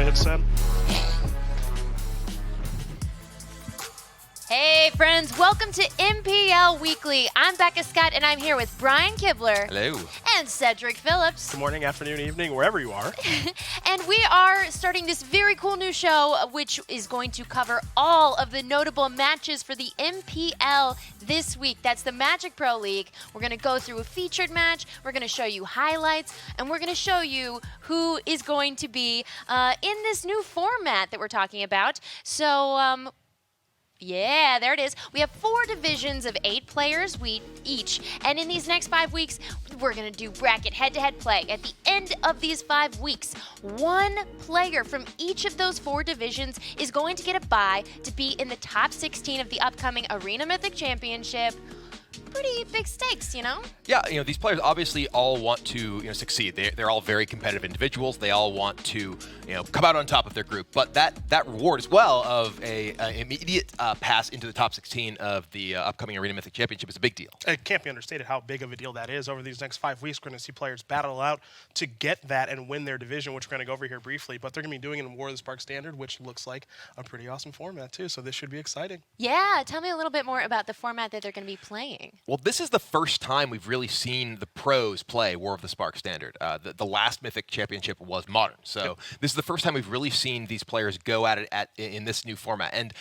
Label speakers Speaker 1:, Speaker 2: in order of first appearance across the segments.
Speaker 1: fits in.
Speaker 2: Hey friends, welcome to MPL Weekly. I'm Becca Scott and I'm here with Brian Kibler.
Speaker 3: Hello.
Speaker 2: And Cedric Phillips.
Speaker 1: Good morning, afternoon, evening, wherever you are.
Speaker 2: And we are starting this very cool new show, which is going to cover all of the notable matches for the MPL this week. That's the Magic Pro League. We're going to go through a featured match. We're going to show you highlights. And we're going to show you who is going to be in this new format that we're talking about. So, yeah, there it is. We have 4 divisions of 8 players each. And in these next 5 weeks, we're going to do bracket head-to-head play. At the end of these 5 weeks, 1 player from each of those 4 divisions is going to get a bye to be in the top 16 of the upcoming Arena Mythic Championship. Pretty big stakes, you know?
Speaker 3: Yeah, these players obviously all want to, succeed. They're all very competitive individuals. They all want to, come out on top of their group. But that reward as well of a immediate pass into the top 16 of the upcoming Arena Mythic Championship is a big deal.
Speaker 1: It can't be understated how big of a deal that is. Over these next 5 weeks, we're going to see players battle out to get that and win their division, which we're going to go over here briefly. But they're going to be doing it in War of the Spark Standard, which looks like a pretty awesome format, too. So this should be exciting.
Speaker 2: Yeah, tell me a little bit more about the format that they're going to be playing.
Speaker 3: Well, this is the first time we've really seen the pros play War of the Spark Standard. The last Mythic Championship was Modern, so this is the first time we've really seen these players go at it in this new format. And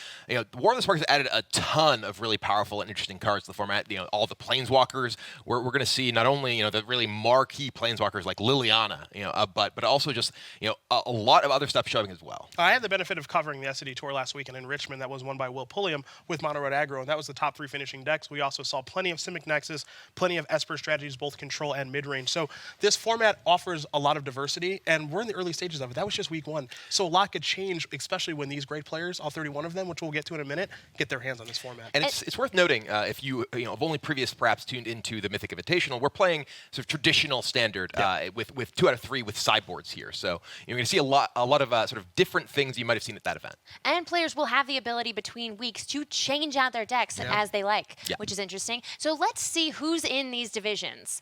Speaker 3: War of the Spark has added a ton of really powerful and interesting cards to the format. All the Planeswalkers. We're going to see not only the really marquee Planeswalkers like Liliana, but also just a lot of other stuff showing as well.
Speaker 1: I had the benefit of covering the SED Tour last weekend in Richmond. That was won by Will Pulliam with Mono Red Aggro, and that was the top 3 finishing decks. We also saw plenty of Simic Nexus, plenty of Esper strategies, both control and mid-range. So this format offers a lot of diversity, and we're in the early stages of it. That was just week 1. So a lot could change, especially when these great players, all 31 of them, which we'll get to in a minute, get their hands on this format.
Speaker 3: And it's worth noting, if you have only previous perhaps tuned into the Mythic Invitational, we're playing sort of traditional standard with 2 out of 3 with sideboards here. So you're going to see a lot of sort of different things you might have seen at that event.
Speaker 2: And players will have the ability between weeks to change out their decks as they like, which is interesting. So let's see who's in these divisions.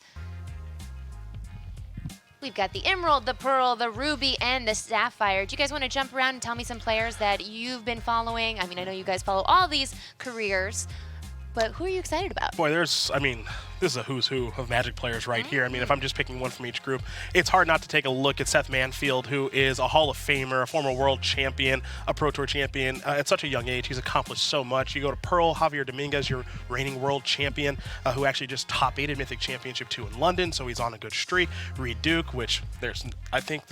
Speaker 2: We've got the Emerald, the Pearl, the Ruby, and the Sapphire. Do you guys want to jump around and tell me some players that you've been following? I mean, I know you guys follow all these careers, but who are you excited about?
Speaker 1: Boy, this is a who's who of Magic players right here. I mean, if I'm just picking one from each group, it's hard not to take a look at Seth Manfield, who is a Hall of Famer, a former world champion, a Pro Tour champion. At such a young age, he's accomplished so much. You go to Pearl, Javier Dominguez, your reigning world champion, who actually just top-8 Mythic Championship 2 in London, so he's on a good streak. Reed Duke, which I think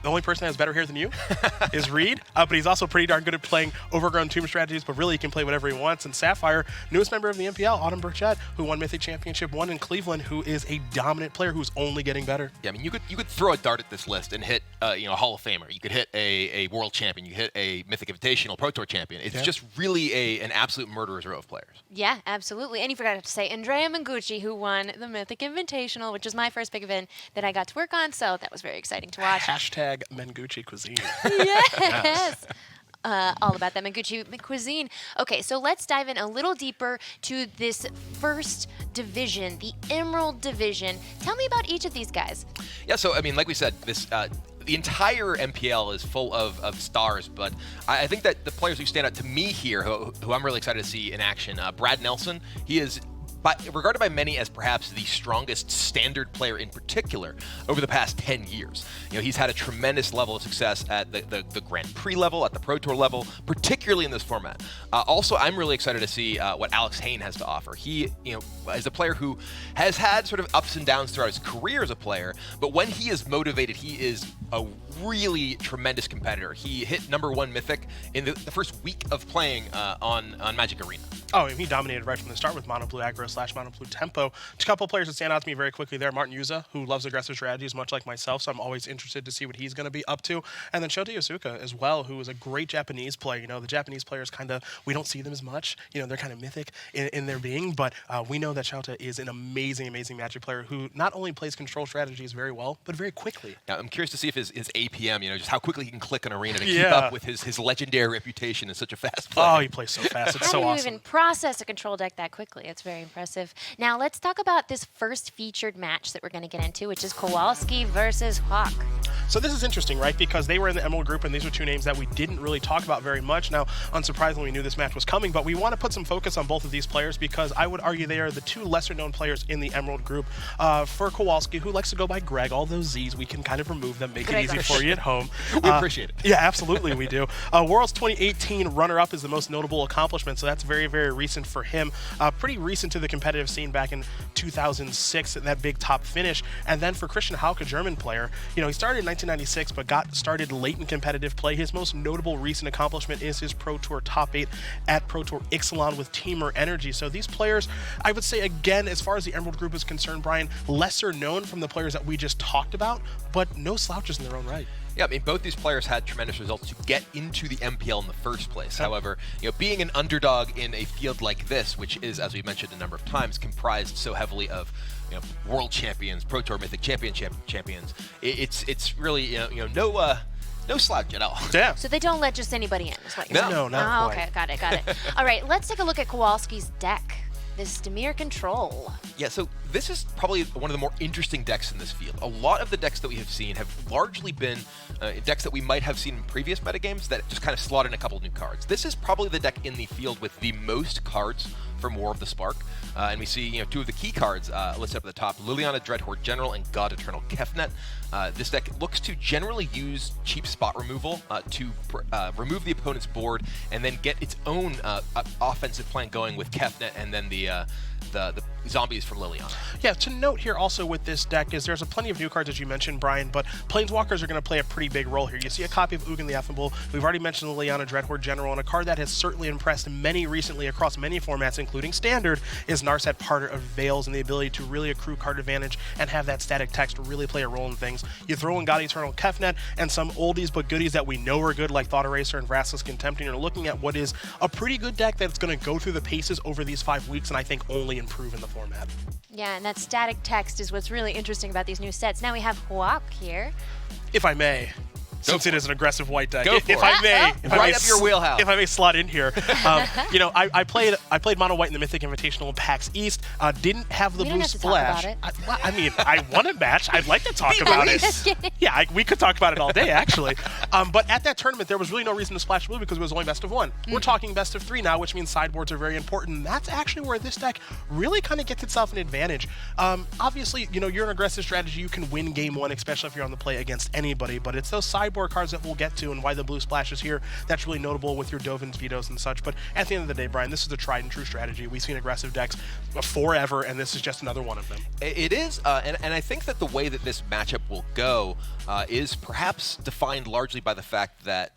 Speaker 1: the only person that has better hair than you is Reed, but he's also pretty darn good at playing overgrown tomb strategies, but really he can play whatever he wants. And Sapphire, newest member of the MPL, Autumn Burchett, who won Mythic Championship 1 in Cleveland, who is a dominant player who's only getting better.
Speaker 3: Yeah, I mean, you could throw a dart at this list and hit a Hall of Famer. You could hit a world champion. You hit a Mythic Invitational Pro Tour champion. It's just really an absolute murderer's row of players.
Speaker 2: Yeah, absolutely. And you forgot to say Andrea Mengucci, who won the Mythic Invitational, which is my first big event that I got to work on, so that was very exciting to watch.
Speaker 1: Hashtag Mengucci cuisine.
Speaker 2: Yes. All about that Mengucci cuisine. Okay, so let's dive in a little deeper to this first division, the Emerald Division. Tell me about each of these guys.
Speaker 3: Yeah, so I mean, like we said, this the entire MPL is full of stars, but I think that the players who stand out to me here, who I'm really excited to see in action, Brad Nelson, he is regarded by many as perhaps the strongest standard player in particular over the past 10 years. He's had a tremendous level of success at the Grand Prix level, at the Pro Tour level, particularly in this format. Also, I'm really excited to see what Alex Hain has to offer. He, is a player who has had sort of ups and downs throughout his career as a player, but when he is motivated, he is a really tremendous competitor. He hit #1 Mythic in the first week of playing on Magic Arena.
Speaker 1: Oh, and he dominated right from the start with Mono Blue Aggro / Mono Blue Tempo. A couple of players that stand out to me very quickly there. Martin Yuza, who loves aggressive strategies, much like myself, so I'm always interested to see what he's going to be up to. And then Shota Yasuka as well, who is a great Japanese player. The Japanese players we don't see them as much. They're kind of mythic in their being, but we know that Shota is an amazing, amazing Magic player who not only plays control strategies very well, but very quickly.
Speaker 3: Now, I'm curious to see if his APM, just how quickly he can click an arena to keep up with his legendary reputation as such a fast player.
Speaker 1: Oh, he plays so fast. It's so awesome.
Speaker 2: How do you even process a control deck that quickly? It's very impressive. Now, let's talk about this first featured match that we're going to get into, which is Kowalski versus Hauck.
Speaker 1: So this is interesting, right? Because they were in the Emerald group, and these are two names that we didn't really talk about very much. Now, unsurprisingly, we knew this match was coming, but we want to put some focus on both of these players because I would argue they are the two lesser-known players in the Emerald group. For Kowalski, who likes to go by Greg, all those Z's, we can kind of remove them, make it easy for you at home.
Speaker 3: We appreciate it.
Speaker 1: Yeah, absolutely, we do. World's 2018 runner-up is the most notable accomplishment, so that's very, very recent for him. Pretty recent to the competitive scene back in 2006, that big top finish. And then for Christian Hauck, a German player, he started in 1996, but got started late in competitive play. His most notable recent accomplishment is his Pro Tour top 8 at Pro Tour Ixalan with Teamer Energy. So these players, I would say, again, as far as the Emerald group is concerned, Brian, lesser known from the players that we just talked about, but no slouches in their own right.
Speaker 3: Yeah, I mean, both these players had tremendous results to get into the MPL in the first place. However, being an underdog in a field like this, which is, as we mentioned a number of times, comprised so heavily of world champions, Pro Tour Mythic champions, it's really no slouch at all.
Speaker 1: Yeah.
Speaker 2: So they don't let just anybody in, is what you're saying?
Speaker 1: No, not quite.
Speaker 2: Okay, got it. All right, let's take a look at Kowalski's deck. This Dimir Control.
Speaker 3: Yeah, so this is probably one of the more interesting decks in this field. A lot of the decks that we have seen have largely been decks that we might have seen in previous metagames that just kind of slot in a couple new cards. This is probably the deck in the field with the most cards from War of the Spark. And we see two of the key cards listed up at the top, Liliana Dreadhorde General and God Eternal Kefnet. This deck looks to generally use cheap spot removal to remove the opponent's board and then get its own offensive plan going with Kefnet and then the zombies from Liliana.
Speaker 1: Yeah, to note here also with this deck is there's plenty of new cards, as you mentioned, Brian, but Planeswalkers are going to play a pretty big role here. You see a copy of Ugin the Affable. We've already mentioned the Liliana Dreadhorde General, and a card that has certainly impressed many recently across many formats, including Standard, is Narset Parter of Veils and the ability to really accrue card advantage and have that static text really play a role in things. You throw in God Eternal Kefnet and some oldies but goodies that we know are good, like Thought Eraser and Vraska's Contempt, and you're looking at what is a pretty good deck that's going to go through the paces over these 5 weeks, and I think only improve in the format.
Speaker 2: Yeah, and that static text is what's really interesting about these new sets. Now we have Hauck here.
Speaker 1: If I may, since it is an aggressive white deck,
Speaker 3: if
Speaker 1: I may,
Speaker 3: right up your wheelhouse.
Speaker 1: If I may slot in here, I played Mono White in the Mythic Invitational in PAX East. Didn't have the blue splash. I mean, I won a match. I'd like to talk about it. Yeah, we could talk about it all day, actually. But at that tournament, there was really no reason to splash blue because it was only best of 1. We're talking best of 3 now, which means sideboards are very important. And that's actually where this deck really kind of gets itself an advantage. Obviously, you're an aggressive strategy. You can win game 1, especially if you're on the play against anybody. But it's those sideboard cards that we'll get to and why the blue splash is here. That's really notable with your Dovins, Vetoes, and such. But at the end of the day, Brian, this is the tried and true strategy. We've seen aggressive decks forever, and this is just another one of them.
Speaker 3: It is, and I think that the way that this matchup will go is perhaps defined largely by the fact that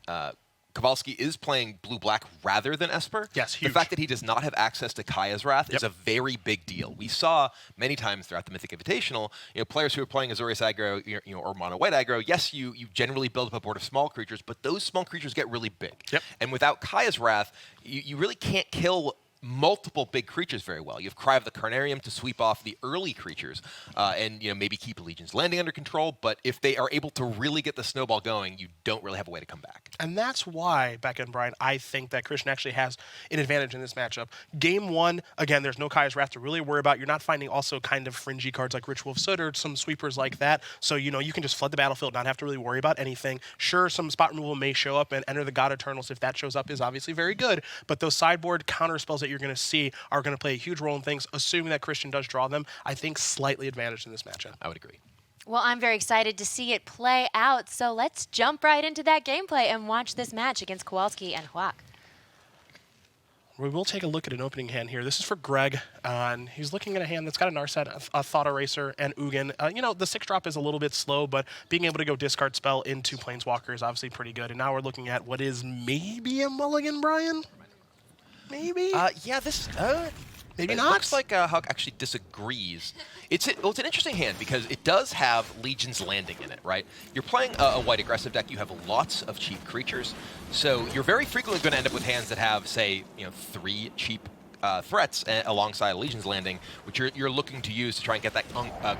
Speaker 3: Kowalski is playing blue-black rather than Esper.
Speaker 1: Yes, huge.
Speaker 3: The fact that he does not have access to Kaya's Wrath is a very big deal. We saw many times throughout the Mythic Invitational, players who are playing Azorius aggro, or Mono White aggro. Yes, you generally build up a board of small creatures, but those small creatures get really big.
Speaker 1: Yep.
Speaker 3: And without Kaya's Wrath, you really can't kill multiple big creatures very well. You have Cry of the Carnarium to sweep off the early creatures and maybe keep Legion's Landing under control, but if they are able to really get the snowball going, you don't really have a way to come back.
Speaker 1: And that's why, Becca and Brian, I think that Christian actually has an advantage in this matchup. Game 1, again, there's no Kaya's Wrath to really worry about. You're not finding also kind of fringy cards like Ritual of Soot or some sweepers like that, so you can just flood the battlefield, not have to really worry about anything. Sure, some spot removal may show up, and Enter the God Eternals, if that shows up, is obviously very good, but those sideboard counter spells that you're going to see are going to play a huge role in things, assuming that Christian does draw them. I think slightly advantaged in this matchup.
Speaker 3: I would agree.
Speaker 2: Well, I'm very excited to see it play out, so let's jump right into that gameplay and watch this match against Kowalski and Hauck.
Speaker 1: We will take a look at an opening hand here. This is for Greg, and he's looking at a hand that's got a Narset, a Thought Eraser, and Ugin. The 6-drop is a little bit slow, but being able to go discard spell into Planeswalker is obviously pretty good. And now we're looking at what is maybe a mulligan, Brian? Maybe?
Speaker 3: Yeah, this
Speaker 1: maybe
Speaker 3: it
Speaker 1: not.
Speaker 3: Looks like Hauck actually disagrees. It's an interesting hand because it does have Legion's Landing in it, right? You're playing a white aggressive deck. You have lots of cheap creatures, so you're very frequently going to end up with hands that have, say, 3 cheap threats alongside Legion's Landing, which you're looking to use to try and get that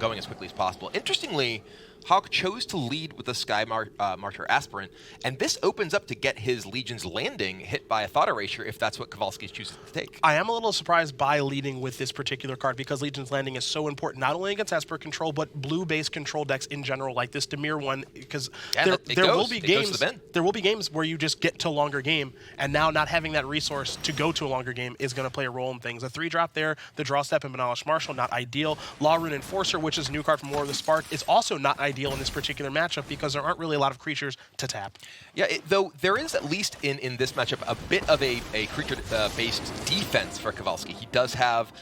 Speaker 3: going as quickly as possible. Interestingly, Hauck chose to lead with the Sky Marcher Aspirant, and this opens up to get his Legion's Landing hit by a Thought Erasure if that's what Kowalski chooses to take.
Speaker 1: I am a little surprised by leading with this particular card because Legion's Landing is so important, not only against Esper control, but blue-based control decks in general, like this Dimir one, because there will be games where you just get to a longer game, and now not having that resource to go to a longer game is going to play a role in things. A 3-drop there, the Draw Step and Banalish Marshal, not ideal. Law Rune Enforcer, which is a new card from War of the Spark, is also not ideal in this particular matchup because there aren't really a lot of creatures to tap.
Speaker 3: Yeah, though there is, at least in this matchup, a bit of a creature-based defense for Kowalski. He does have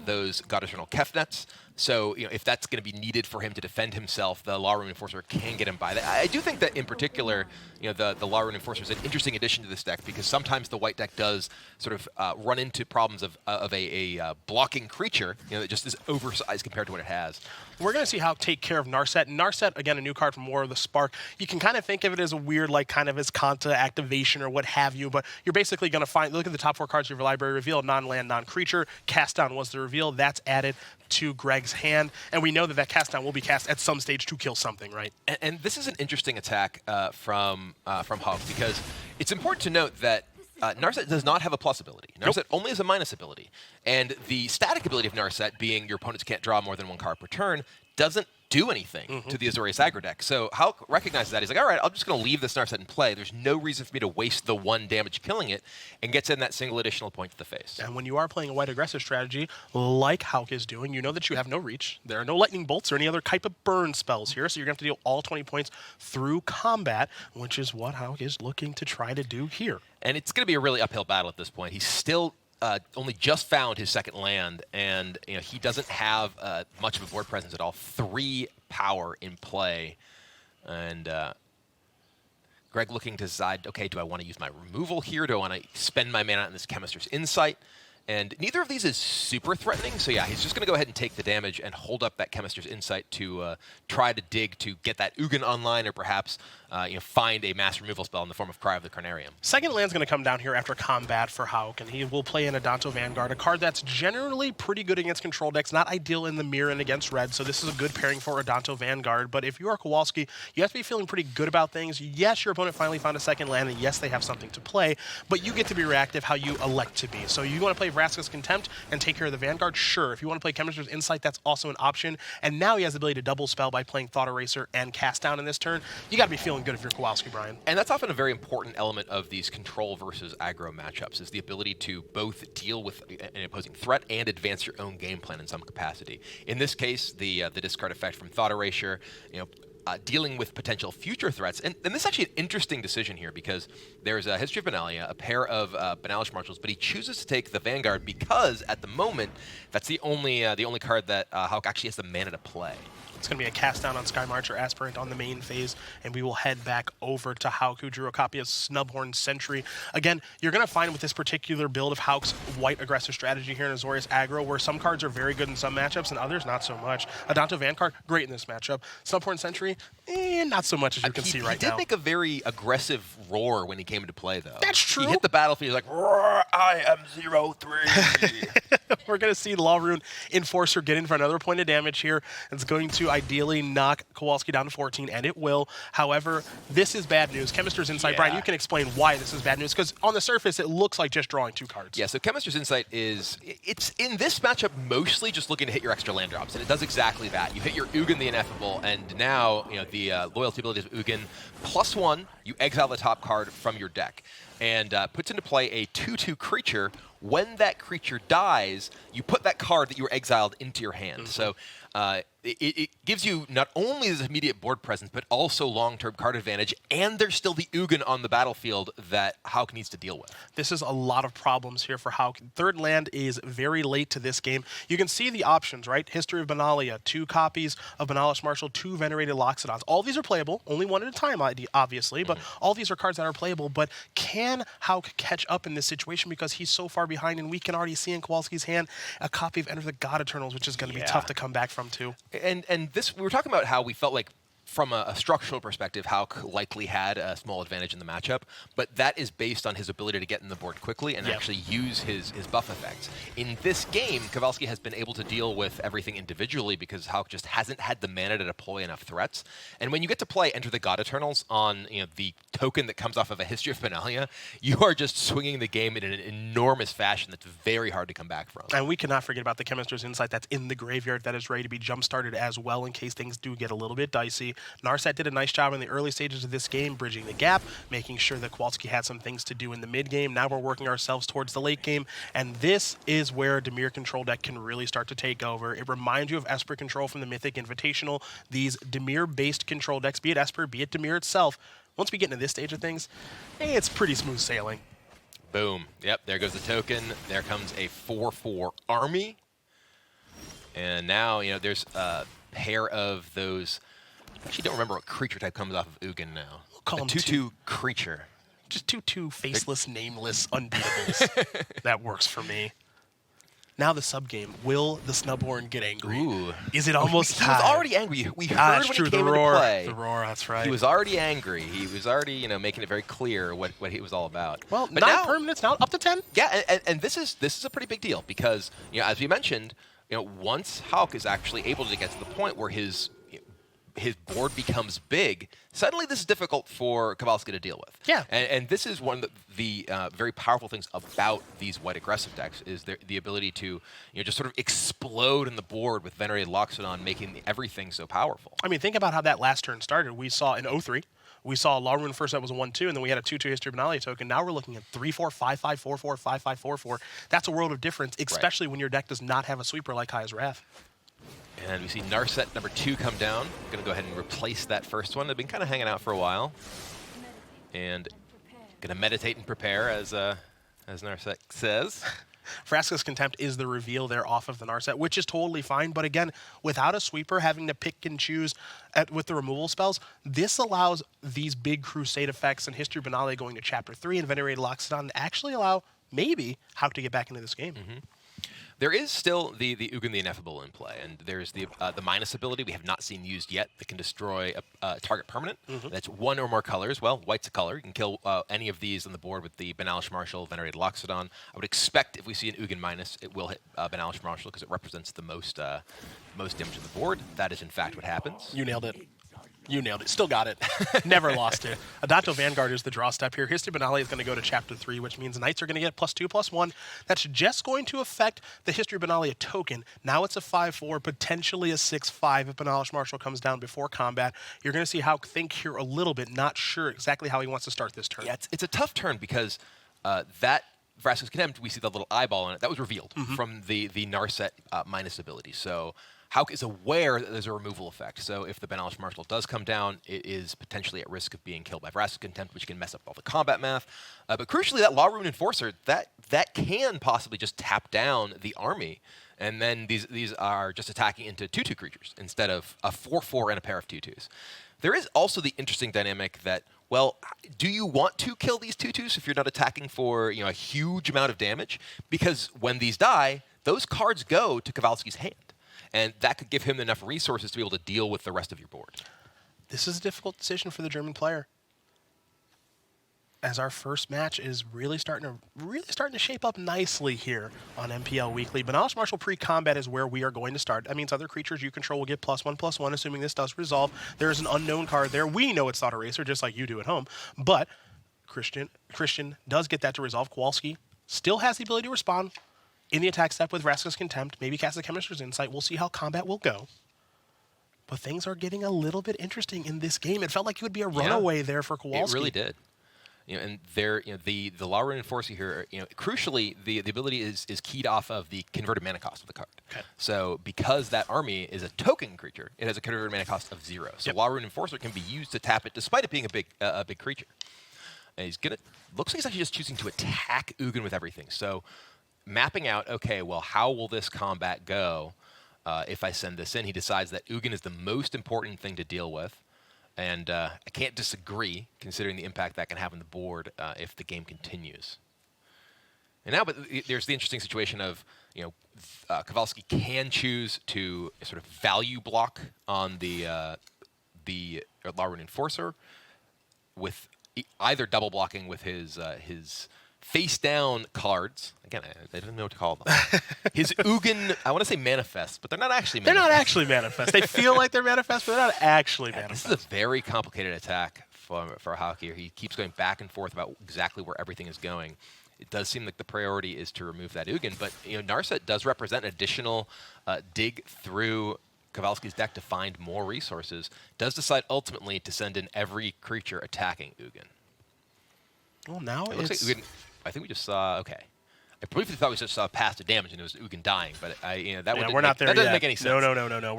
Speaker 3: those God Eternal Kefnets, so if that's going to be needed for him to defend himself, the Law Rune Enforcer can get him by that. I do think that in particular, the Law Rune Enforcer is an interesting addition to this deck because sometimes the white deck does sort of run into problems of a blocking creature that just is oversized compared to what it has.
Speaker 1: We're going to see how take care of Narset. Narset, again, a new card from War of the Spark. You can kind of think of it as a weird, kind of as Kanta activation or what have you, but you're basically going to look at the top 4 cards of your library reveal, non-land, non-creature. Cast down was the reveal. That's added to Greg's hand, and we know that cast down will be cast at some stage to kill something, right?
Speaker 3: And this is an interesting attack from Hauck because it's important to note that Narset does not have a plus ability. Narset only has a minus ability. And the static ability of Narset, being your opponents can't draw more than 1 card per turn, doesn't do anything to the Azorius aggro deck. So Hauck recognizes that. He's like, all right, I'm just going to leave this Narset in play. There's no reason for me to waste the 1 damage killing it, and gets in that single additional point to the face.
Speaker 1: And when you are playing a white aggressive strategy, like Hauck is doing, you know that you have no reach. There are no lightning bolts or any other type of burn spells here, so you're going to have to deal all 20 points through combat, which is what Hauck is looking to try to do here.
Speaker 3: And it's going to be a really uphill battle at this point. He's still only just found his 2nd land, and he doesn't have much of a board presence at all. 3 power in play, and Greg looking to decide, okay, do I want to use my removal here? Do I want to spend my mana on this Chemister's Insight? And neither of these is super threatening, so yeah, he's just going to go ahead and take the damage and hold up that Chemister's Insight to try to dig to get that Ugin online, or perhaps find a mass removal spell in the form of Cry of the Carnarium.
Speaker 1: 2nd land's going to come down here after combat for Hauck, and he will play an Adanto Vanguard, a card that's generally pretty good against control decks, not ideal in the mirror and against red, so this is a good pairing for Adanto Vanguard. But if you are Kowalski, you have to be feeling pretty good about things. Yes, your opponent finally found a 2nd land, and yes, they have something to play, but you get to be reactive how you elect to be. So you want to play Vraska's Contempt and take care of the Vanguard? Sure. If you want to play Chemister's Insight, that's also an option. And now he has the ability to double spell by playing Thought Eraser and Cast Down in this turn. You got to be feeling good if you're Kowalski, Brian.
Speaker 3: And that's often a very important element of these control versus aggro matchups, is the ability to both deal with an opposing threat and advance your own game plan in some capacity. In this case, the discard effect from Thought Erasure, dealing with potential future threats. And this is actually an interesting decision here because there's a History of Benalia, a pair of Banalish Marshals, but he chooses to take the Vanguard because at the moment, that's the only card that Hauck actually has the mana to play.
Speaker 1: It's going to be a cast down on Sky Marcher Aspirant on the main phase, and we will head back over to Hauck, who drew a copy of Snubhorn Sentry. Again, you're going to find with this particular build of Hauck's white aggressive strategy here in Azorius aggro, where some cards are very good in some matchups and others not so much. Adanto Vanguard, great in this matchup. Snubhorn Sentry, not so much as you can see right now.
Speaker 3: He did make a very aggressive roar when he came into play, though.
Speaker 1: That's true.
Speaker 3: He hit the battlefield, he's like, roar, I am 0-3.
Speaker 1: We're going to see Law Rune Enforcer get in for another point of damage here. It's going to ideally knock Kowalski down to 14, and it will. However, this is bad news. Chemister's Insight, yeah. Brian, you can explain why this is bad news, because on the surface, it looks like just drawing 2 cards.
Speaker 3: Yeah, so Chemister's Insight it's in this matchup mostly just looking to hit your extra land drops, and it does exactly that. You hit your Ugin the Ineffable, and now, the loyalty ability of Ugin, +1, you exile the top card from your deck, and puts into play a 2/2 creature. When that creature dies, you put that card that you were exiled into your hand. So it gives you not only this immediate board presence, but also long-term card advantage, and there's still the Ugin on the battlefield that Hauck needs to deal with.
Speaker 1: This is a lot of problems here for Hauck. 3rd land is very late to this game. You can see the options, right? History of Benalia, 2 copies of Banalish Marshal, 2 Venerated Loxodons. All these are playable, only 1 at a time, obviously, but all these are cards that are playable. But can Hauck catch up in this situation because he's so far behind, and we can already see in Kowalski's hand a copy of Enter the God Eternals, which is going to be tough to come back from too.
Speaker 3: And this, we were talking about how we felt like from a structural perspective, Hauck likely had a small advantage in the matchup, but that is based on his ability to get in the board quickly and actually use his buff effects. In this game, Kowalski has been able to deal with everything individually because Hauck just hasn't had the mana to deploy enough threats. And when you get to play Enter the God Eternals on the token that comes off of a History of Benalia, you are just swinging the game in an enormous fashion that's very hard to come back from.
Speaker 1: And we cannot forget about the Chemist's Insight that's in the graveyard that is ready to be jump-started as well in case things do get a little bit dicey. Narset did a nice job in the early stages of this game, bridging the gap, making sure that Kowalski had some things to do in the mid-game. Now we're working ourselves towards the late game, and this is where Dimir control deck can really start to take over. It reminds you of Esper control from the Mythic Invitational. These Dimir-based control decks, be it Esper, be it Dimir itself, once we get into this stage of things, it's pretty smooth sailing.
Speaker 3: Boom. Yep, there goes the token. There comes a 4/4 army. And now, there's a pair of those. I actually don't remember what creature type comes off of Ugin now.
Speaker 1: We'll call them
Speaker 3: 2/2 creature.
Speaker 1: Just two faceless, nameless unbeatables. That works for me. Now the sub-game. Will the Snubhorn get angry?
Speaker 3: Ooh.
Speaker 1: Is it almost
Speaker 3: He
Speaker 1: time?
Speaker 3: was already angry. We heard
Speaker 1: That's
Speaker 3: when
Speaker 1: true.
Speaker 3: he came
Speaker 1: The
Speaker 3: into
Speaker 1: roar.
Speaker 3: play.
Speaker 1: The roar, that's right.
Speaker 3: He was already angry. He was already, making it very clear what he was all about.
Speaker 1: Well,
Speaker 3: but
Speaker 1: 9
Speaker 3: now,
Speaker 1: permanents now, up to 10.
Speaker 3: Yeah, and this is a pretty big deal because, as we mentioned, once Hauck is actually able to get to the point where his board becomes big, suddenly this is difficult for Kowalski to deal with.
Speaker 1: Yeah.
Speaker 3: And this is one of the very powerful things about these white aggressive decks is the ability to just sort of explode in the board with Venerated Loxodon, making everything so powerful.
Speaker 1: I mean, think about how that last turn started. We saw an 0-3. We saw Law Rune first that was a 1-2, and then we had a 2/2 History of Benalia token. Now we're looking at 3/4, 5/5, 4/4, 5/5, 4/4. That's a world of difference, especially when your deck does not have a sweeper like Kaya's Wrath.
Speaker 3: And we see Narset number 2 come down. Going to go ahead and replace that first one. They've been kind of hanging out for a while. And going to meditate and prepare, as Narset says.
Speaker 1: Vraska's Contempt is the reveal there off of the Narset, which is totally fine. But again, without a sweeper having to pick and choose with the removal spells, this allows these big Crusade effects and History of Benalia going to Chapter 3 and Venerated Loxodon to actually allow maybe Hauck to get back into this game.
Speaker 3: Mm-hmm. There is still the Ugin the Ineffable in play, and there's the minus ability we have not seen used yet that can destroy a target permanent. That's one or more colors. Well, white's a color. You can kill any of these on the board with the Banalish Marshal, Venerated Loxodon. I would expect if we see an Ugin minus, it will hit Banalish Marshal because it represents the most damage on the board. That is, in fact, what happens.
Speaker 1: You nailed it. You nailed it. Still got it. Never lost it. Adato Vanguard is the draw step here. History of Benalia is going to go to Chapter 3, which means Knights are going to get +2/+1. That's just going to affect the History of Benalia token. Now it's a 5/4, potentially a 6/5 if Banalish Marshal comes down before combat. You're going to see Hauck think here a little bit, not sure exactly how he wants to start this turn.
Speaker 3: Yeah, it's a tough turn because that Vraska's Contempt, we see the little eyeball in it. That was revealed from the Narset minus ability. So Hauck is aware that there's a removal effect. So if the Banalish Marshal does come down, it is potentially at risk of being killed by Vraska's Contempt, which can mess up all the combat math. But crucially, that Law Rune Enforcer, that can possibly just tap down the army. And then these are just attacking into 2/2 creatures instead of a 4/4 and a pair of 2/2s. There is also the interesting dynamic that, well, do you want to kill these 2/2s if you're not attacking for a huge amount of damage? Because when these die, those cards go to Kowalski's hand. And that could give him enough resources to be able to deal with the rest of your board.
Speaker 1: This is a difficult decision for the German player, as our first match is really starting to shape up nicely here on MPL Weekly. Banalish Marshal pre-combat is where we are going to start. That means other creatures you control will get +1/+1, assuming this does resolve. There is an unknown card there. We know it's Thought Eraser, just like you do at home. But Christian does get that to resolve. Kowalski still has the ability to respond in the attack step with Vraska's Contempt, maybe cast the Chemist's Insight. We'll see how combat will go. But things are getting a little bit interesting in this game. It felt like it would be a runaway there for Kowalski.
Speaker 3: It really did. And there, the Law Rune Enforcer here, crucially, the ability is keyed off of the converted mana cost of the card.
Speaker 1: Okay.
Speaker 3: So because that army is a token creature, it has a converted mana cost of 0. So Law Rune Enforcer can be used to tap it, despite it being a big creature. And looks like he's actually just choosing to attack Ugin with everything. So mapping out, okay, well, how will this combat go if I send this in? He decides that Ugin is the most important thing to deal with. And I can't disagree, considering the impact that can have on the board if the game continues. And now, but there's the interesting situation of, Kowalski can choose to sort of value block on the the Larun Enforcer with either double blocking with his face down cards. Again, I don't know what to call them. His Ugin, I want to say manifest, but they're not actually manifest.
Speaker 1: They're not actually manifest. They feel like they're manifest, but they're not actually manifest.
Speaker 3: This is a very complicated attack for Hauck here. He keeps going back and forth about exactly where everything is going. It does seem like the priority is to remove that Ugin, but Narset does represent an additional dig through Kowalski's deck to find more resources. Does decide ultimately to send in every creature attacking Ugin.
Speaker 1: Well, now
Speaker 3: It looks like Ugin, I think we just saw, okay. I briefly thought we just saw pass to damage and it was Ugin dying, but
Speaker 1: we're not there
Speaker 3: that doesn't
Speaker 1: yet.
Speaker 3: make any sense.
Speaker 1: No.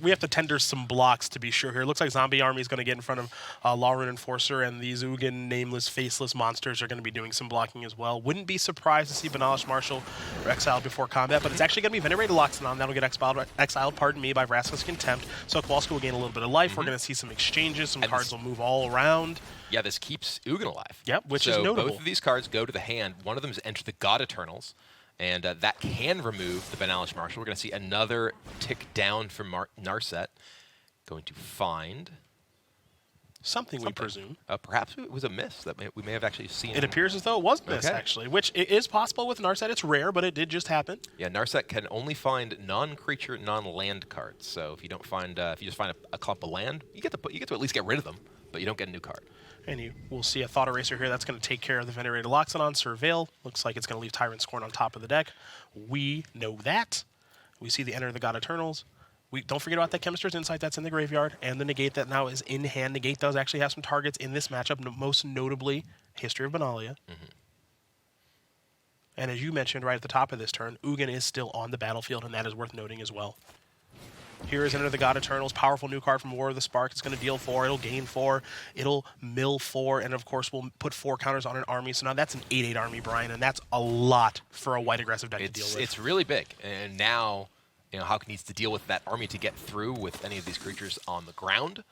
Speaker 1: We have to tender some blocks to be sure here. It looks like Zombie Army is going to get in front of Larun Enforcer, and these Ugin nameless, faceless monsters are going to be doing some blocking as well. Wouldn't be surprised to see Banalish Marshal exiled before combat, but it's actually going to be Venerated Loxodon that'll get exiled, by Vraska's Contempt. So Kowalski will gain a little bit of life. We're going to see some exchanges. Some cards will move all around.
Speaker 3: Yeah, this keeps Ugin alive.
Speaker 1: Yep, which is notable.
Speaker 3: Both of these cards go to the hand. One of them is Enter the God Eternals, and that can remove the Banalish Marshal. We're going to see another tick down from Narset. Going to find
Speaker 1: something, we presume.
Speaker 3: Perhaps it was a miss that we may have actually seen.
Speaker 1: It appears as though it was a miss, actually, which it is possible with Narset. It's rare, but it did just happen.
Speaker 3: Yeah, Narset can only find non-creature, non-land cards. So if you don't find, if you just find a clump of land, you get to at least get rid of them, but you don't get a new card.
Speaker 1: And you will see a Thought Eraser here. That's going to take care of the Venerated Loxodon. Surveil. Looks like it's going to leave Tyrant Scorn on top of the deck. We know that. We see the Enter the God Eternals. We don't forget about that Chemist's Insight that's in the graveyard, and the Negate that now is in hand. Negate does actually have some targets in this matchup, most notably History of Benalia.
Speaker 3: Mm-hmm.
Speaker 1: And as you mentioned right at the top of this turn, Ugin is still on the battlefield, and that is worth noting as well. Here is Enter the God Eternals, powerful new card from War of the Spark. It's going to deal 4, it'll gain 4, it'll mill 4, and of course we'll put 4 counters on an army. So now that's an 8/8 army, Brian, and that's a lot for a white aggressive deck to deal with.
Speaker 3: It's really big, and now Hauck needs to deal with that army to get through with any of these creatures on the ground.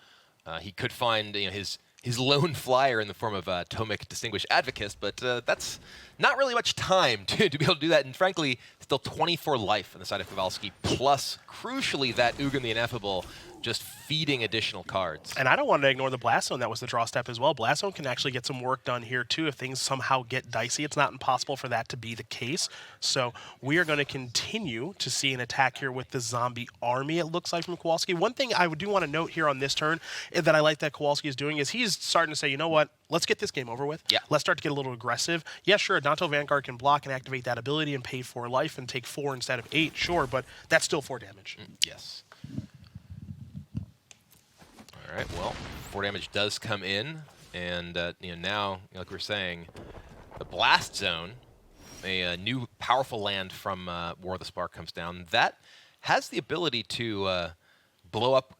Speaker 3: He could find his lone flyer in the form of Tomic Distinguished Advocate, but that's not really much time to be able to do that. And frankly, still 24 life on the side of Kowalski, plus, crucially, that Ugin the Ineffable just feeding additional cards.
Speaker 1: And I don't want to ignore the Blast Zone. That was the draw step as well. Blast Zone can actually get some work done here, too, if things somehow get dicey. It's not impossible for that to be the case. So we are going to continue to see an attack here with the Zombie Army, it looks like, from Kowalski. One thing I do want to note here on this turn that I like that Kowalski is doing is he's starting to say, you know what, let's get this game over with.
Speaker 3: Yeah.
Speaker 1: Let's start to get a little aggressive. Yeah, sure, Danto Vanguard can block and activate that ability and pay 4 life and take 4 instead of 8, sure, but that's still 4 damage.
Speaker 3: Yes. All right, well, 4 damage does come in, and now, like we were saying, the Blast Zone, a new powerful land from War of the Spark comes down. That has the ability to blow up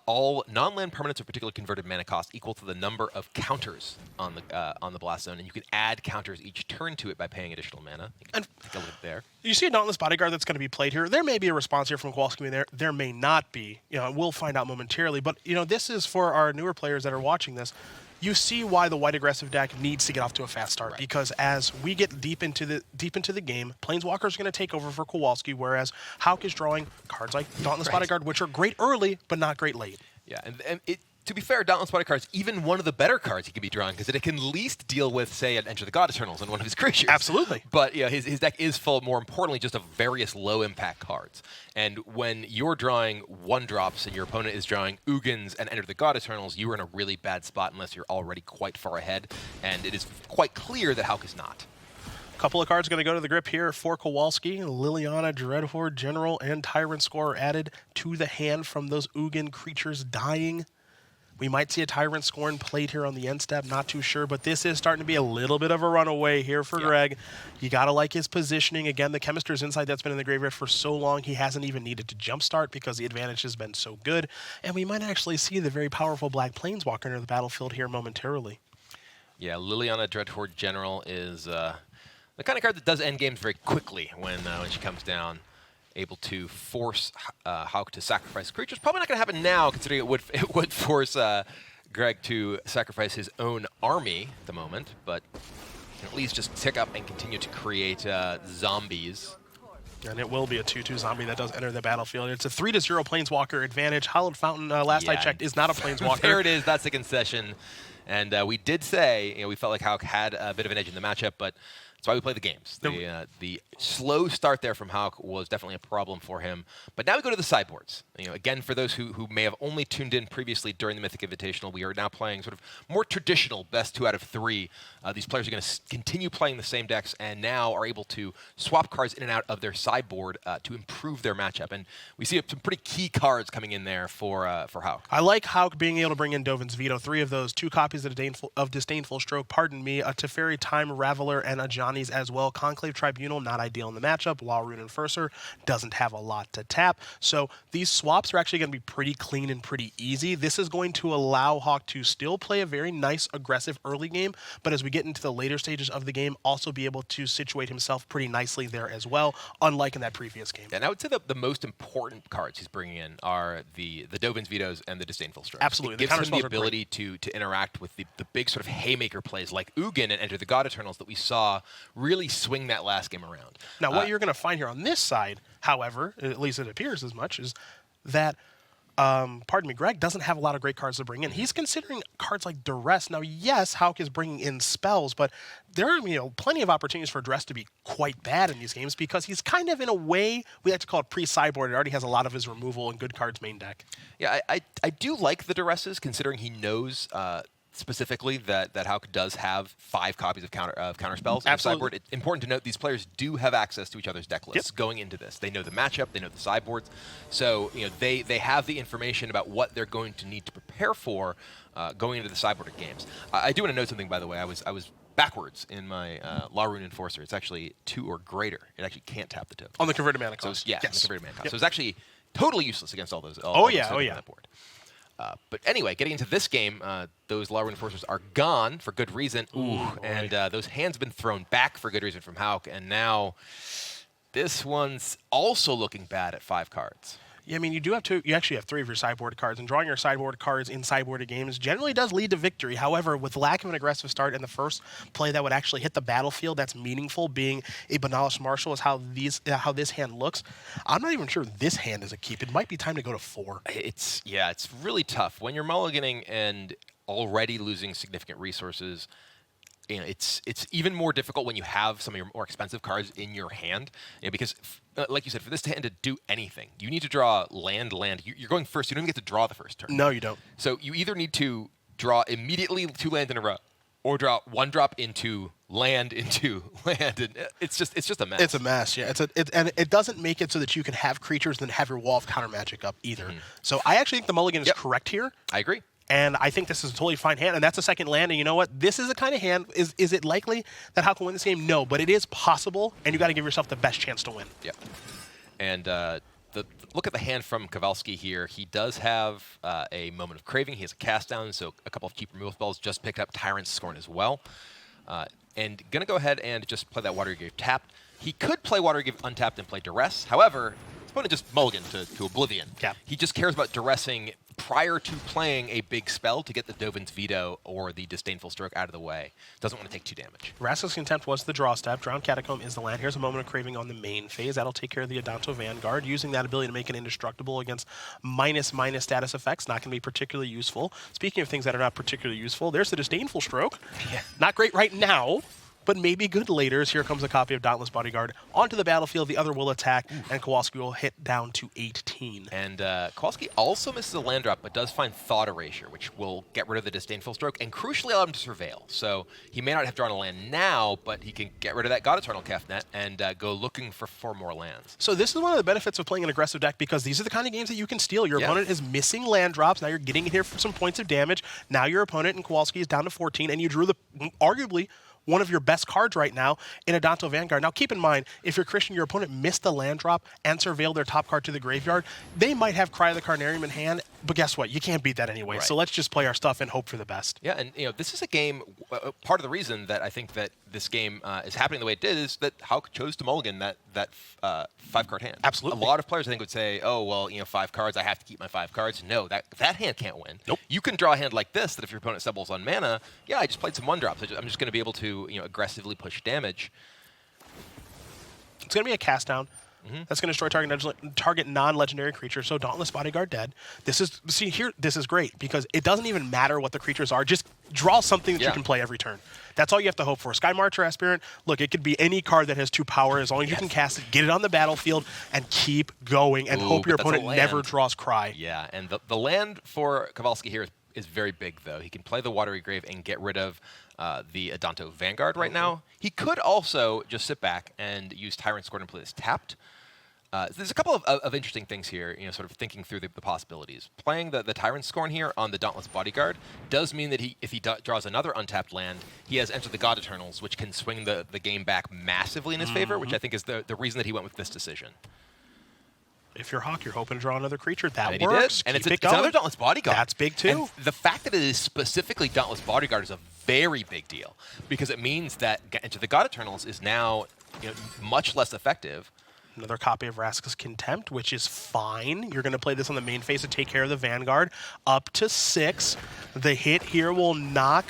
Speaker 3: all non-land permanents of particular converted mana cost equal to the number of counters on the Blast Zone, and you can add counters each turn to it by paying additional mana. And take a look there.
Speaker 1: You see a Dauntless Bodyguard that's going to be played here. There may be a response here from Kowalski. There may not be. We'll find out momentarily. But this is for our newer players that are watching this. You see why the white aggressive deck needs to get off to a fast start, right? Because as we get deep into the game, Planeswalker is going to take over for Kowalski, whereas Hauck is drawing cards like Dauntless Bodyguard, which are great early but not great late.
Speaker 3: Yeah, and to be fair, Dauntless Bodyguard is even one of the better cards he could be drawing because it can at least deal with, say, an Enter the God Eternals on one of his creatures.
Speaker 1: Absolutely.
Speaker 3: But his deck is full, more importantly, just of various low-impact cards. And when you're drawing 1-drops and your opponent is drawing Ugins and Enter the God Eternals, you are in a really bad spot unless you're already quite far ahead. And it is quite clear that Hauck is not.
Speaker 1: A couple of cards going to go to the grip here for Kowalski. Liliana, Dreadhorde General, and Tyrant Score added to the hand from those Ugin creatures dying. We might see a Tyrant Scorn played here on the end step, not too sure, but this is starting to be a little bit of a runaway here for Greg. You got to like his positioning. Again, the Chemist's Insight that's been in the graveyard for so long, he hasn't even needed to jumpstart because the advantage has been so good. And we might actually see the very powerful Black Planeswalker enter the battlefield here momentarily.
Speaker 3: Yeah, Liliana, Dreadhorde General is the kind of card that does end games very quickly when she comes down. Able to force Hauck to sacrifice creatures. Probably not going to happen now, considering it would force Greg to sacrifice his own army at the moment, but can at least just tick up and continue to create zombies.
Speaker 1: And it will be a 2/2 zombie that does enter the battlefield. It's a 3-0 Planeswalker advantage. Hallowed Fountain, last I checked, is not a Planeswalker.
Speaker 3: There it is. That's the concession. And we did say, we felt like Hauck had a bit of an edge in the matchup, but that's why we play the games. The slow start there from Hauck was definitely a problem for him. But now we go to the sideboards. Again, for those who may have only tuned in previously during the Mythic Invitational, we are now playing sort of more traditional best 2 out of 3. These players are going to continue playing the same decks and now are able to swap cards in and out of their sideboard to improve their matchup. And we see some pretty key cards coming in there for Hauck.
Speaker 1: I like Hauck being able to bring in Dovin's Veto. 3 of those, 2 copies of Disdainful Stroke, pardon me, a Teferi Time Raveler, and a Johnny's as well. Conclave Tribunal, not ideal in the matchup. Law Rune Enforcer doesn't have a lot to tap. So these swaps are actually going to be pretty clean and pretty easy. This is going to allow Hauck to still play a very nice, aggressive early game, but as we get into the later stages of the game, also be able to situate himself pretty nicely there as well, unlike in that previous game.
Speaker 3: And I would say that the most important cards he's bringing in are the Dovin's Vetoes and the Disdainful Strokes.
Speaker 1: Absolutely.
Speaker 3: It gives him the ability to interact with the big sort of haymaker plays like Ugin and Enter the God Eternals that we saw really swing that last game around.
Speaker 1: Now, what you're going to find here on this side, however, at least it appears as much, is that pardon me, Greg doesn't have a lot of great cards to bring in. He's considering cards like Duress. Now, yes, Hauck is bringing in spells, but there are plenty of opportunities for Duress to be quite bad in these games because he's kind of, in a way, we like to call it pre-sideboard. It already has a lot of his removal and good cards main deck.
Speaker 3: Yeah, I do like the Duresses, considering he knows specifically that Hauck does have 5 copies of counter spells in the sideboard. It's important to note these players do have access to each other's deck lists going into this. They know the matchup, they know the sideboards, so they have the information about what they're going to need to prepare for going into the sideboard games. I do want to note something, by the way. I was backwards in my Law Rune Enforcer. It's actually 2 or greater. It actually can't tap the token.
Speaker 1: On the converted mana cost.
Speaker 3: So, on the converted mana cost. So it's actually totally useless against all those.
Speaker 1: On
Speaker 3: that board. But anyway, getting into this game, those Law Rune Enforcers are gone for good reason. And those hands have been thrown back for good reason from Hauck. And now this one's also looking bad at 5 cards.
Speaker 1: Yeah, I mean, you actually have 3 of your sideboard cards, and drawing your sideboard cards in sideboarded games generally does lead to victory. However, with lack of an aggressive start in the first play that would actually hit the battlefield that's meaningful, being a Benalis Marshal is how this hand looks. I'm not even sure this hand is a keep. It might be time to go to 4.
Speaker 3: It's really tough. When you're mulliganing and already losing significant resources, it's even more difficult when you have some of your more expensive cards in your hand, because like you said, for this hand to do anything, you need to draw land. You're going first. You don't even get to draw the first turn.
Speaker 1: No, you don't.
Speaker 3: So you either need to draw immediately 2 lands in a row, or draw 1 drop into land. And it's just a mess.
Speaker 1: It's a mess, yeah. And it doesn't make it so that you can have creatures and then have your wall of counter magic up either. So I actually think the mulligan is correct here.
Speaker 3: I agree.
Speaker 1: And I think this is a totally fine hand, and that's a second land. And you know what? This is the kind of hand. Is it likely that Hauck will win this game? No, but it is possible, and you got to give yourself the best chance to win.
Speaker 3: Yeah. And look at the hand from Kowalski here. He does have a Moment of Craving. He has a cast down, so a couple of cheap removal spells. Just picked up Tyrant's Scorn as well. And going to go ahead and just play that Watery Grave tapped. He could play Watery Grave untapped and play Duress. However, his opponent just mulligan to Oblivion.
Speaker 1: Yeah.
Speaker 3: He just cares about Duressing prior to playing a big spell to get the Dovin's Veto or the Disdainful Stroke out of the way. Doesn't want to take 2 damage.
Speaker 1: Rascal's Contempt was the draw step. Drowned Catacomb is the land. Here's a Moment of Craving on the main phase. That'll take care of the Adanto Vanguard. Using that ability to make it indestructible against minus status effects. Not going to be particularly useful. Speaking of things that are not particularly useful, there's the Disdainful Stroke.
Speaker 3: Yeah.
Speaker 1: Not great right now, but maybe good later. Here comes a copy of Dauntless Bodyguard onto the battlefield. The other will attack, and Kowalski will hit down to 18.
Speaker 3: And Kowalski also misses a land drop, but does find Thought Erasure, which will get rid of the Disdainful Stroke and crucially allow him to Surveil. So he may not have drawn a land now, but he can get rid of that God Eternal Kefnet and go looking for 4 more lands.
Speaker 1: So this is one of the benefits of playing an aggressive deck, because these are the kind of games that you can steal. Your opponent is missing land drops. Now you're getting in here for some points of damage. Now your opponent in Kowalski is down to 14, and you drew arguably one of your best cards right now in Adanto Vanguard. Now, keep in mind, if you're Christian, your opponent missed the land drop and surveilled their top card to the graveyard, they might have Cry of the Carnarium in hand, but guess what? You can't beat that anyway. Right. So let's just play our stuff and hope for the best.
Speaker 3: Yeah, and this is a game, part of the reason that I think that this game is happening the way it did is that Hauck chose to mulligan that 5-card hand.
Speaker 1: Absolutely.
Speaker 3: A lot of players, I think, would say, oh, well, 5 cards, I have to keep my 5 cards. No, that hand can't win.
Speaker 1: Nope.
Speaker 3: You can draw a hand like this that if your opponent stumbles on mana, yeah, I just played some 1-drops. I'm just going to be able to aggressively push damage.
Speaker 1: It's going to be a cast down. That's going to destroy target non-legendary creature, so Dauntless Bodyguard dead. This is great, because it doesn't even matter what the creatures are. Just draw something that you can play every turn. That's all you have to hope for. Sky Marcher, Aspirant, look, it could be any card that has 2 power, as long as you can cast it, get it on the battlefield, and keep going, and hope your opponent never draws Cry.
Speaker 3: Yeah, and the land for Kowalski here is very big, though. He can play the Watery Grave and get rid of the Adanto Vanguard right now. He could also just sit back and use Tyrant Scorn and play this tapped. There's a couple of interesting things here, sort of thinking through the possibilities. Playing the Tyrant Scorn here on the Dauntless Bodyguard does mean that if he draws another untapped land, he has Enter the God Eternals, which can swing the game back massively in his favor, which I think is the reason that he went with this decision.
Speaker 1: If you're Hauck, you're hoping to draw another creature. That
Speaker 3: and
Speaker 1: works.
Speaker 3: And it's another Dauntless Bodyguard.
Speaker 1: That's big, too.
Speaker 3: And the fact that it is specifically Dauntless Bodyguard is a very big deal, because it means that Enter the God Eternals is now much less effective.
Speaker 1: Another copy of Vraska's Contempt, which is fine. You're going to play this on the main phase to take care of the Vanguard. Up to 6. The hit here will knock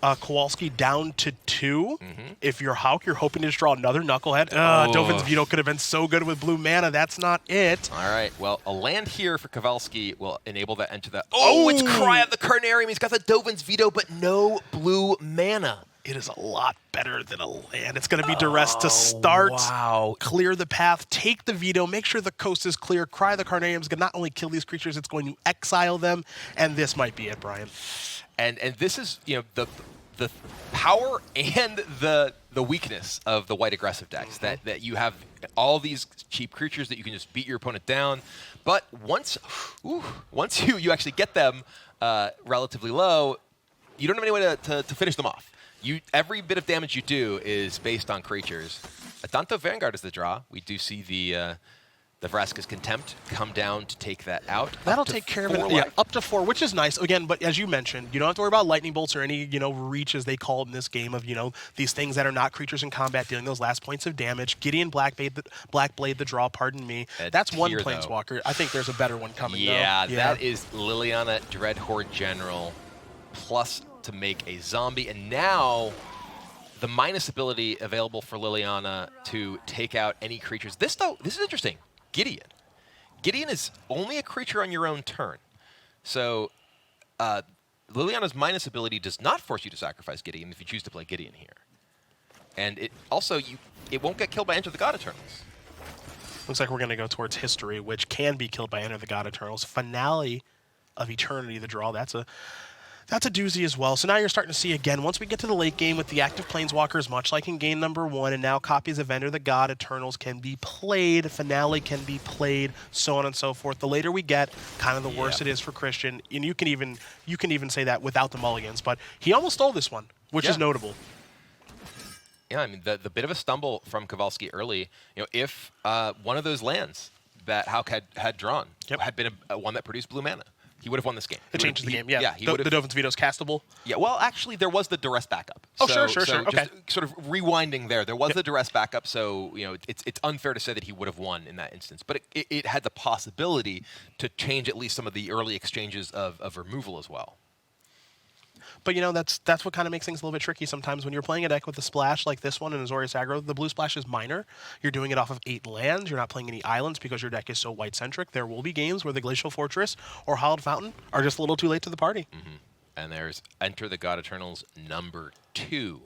Speaker 1: Kowalski down to 2. If you're Hauck, you're hoping to just draw another Knucklehead. Dovin's Veto could have been so good with blue mana. That's not it.
Speaker 3: All right. Well, a land here for Kowalski will enable that into the... Oh, it's Cry of the Carnarium. He's got the Dovin's Veto, but no blue mana.
Speaker 1: It is a lot better than a land. It's going to be duress to start.
Speaker 3: Wow.
Speaker 1: Clear the path, take the veto, make sure the coast is clear. Cry the Carnarium is going to not only kill these creatures, it's going to exile them. And this might be it, Brian.
Speaker 3: And this is, the power and the weakness of the white aggressive decks, that you have all these cheap creatures that you can just beat your opponent down. But once you actually get them relatively low, you don't have any way to finish them off. Every bit of damage you do is based on creatures. Adanto Vanguard is the draw. We do see the Vraska's Contempt come down to take that out.
Speaker 1: That'll take care of it. Yeah, up to 4, which is nice. Again, but as you mentioned, you don't have to worry about lightning bolts or any, reach, as they call it in this game, of, these things that are not creatures in combat dealing those last points of damage. Gideon Blackblade the draw, pardon me. That's one Planeswalker. I think there's a better one coming, though.
Speaker 3: Yeah, that is Liliana Dreadhorde General plus to make a zombie, and now the minus ability available for Liliana to take out any creatures. This is interesting. Gideon is only a creature on your own turn, so Liliana's minus ability does not force you to sacrifice Gideon if you choose to play Gideon here, and it also it won't get killed by Enter the God Eternals.
Speaker 1: Looks like we're going to go towards History, which can be killed by Enter the God Eternals. Finale of Eternity, the draw. That's a doozy as well. So now you're starting to see, again, once we get to the late game with the active Planeswalkers, much like in game number 1, and now copies of Enter the God Eternals can be played, Finale can be played, so on and so forth. The later we get, kind of the worse it is for Christian. And you can even say that without the mulligans, but he almost stole this one, which is notable.
Speaker 3: Yeah, I mean, the bit of a stumble from Kowalski early, if one of those lands that Hauck had drawn had been a one that produced blue mana, he would have won this game.
Speaker 1: It changes the game, yeah.
Speaker 3: The
Speaker 1: Dovin's Veto is castable?
Speaker 3: Yeah, well, actually, there was the duress backup.
Speaker 1: Oh, sure. Okay.
Speaker 3: Just sort of rewinding there was the duress backup, so it's unfair to say that he would have won in that instance. But it had the possibility to change at least some of the early exchanges of removal as well.
Speaker 1: But, that's what kind of makes things a little bit tricky sometimes when you're playing a deck with a splash like this one in Azorius Aggro. The blue splash is minor. You're doing it off of 8 lands. You're not playing any islands because your deck is so white-centric. There will be games where the Glacial Fortress or Hallowed Fountain are just a little too late to the party.
Speaker 3: And there's Enter the God Eternals number 2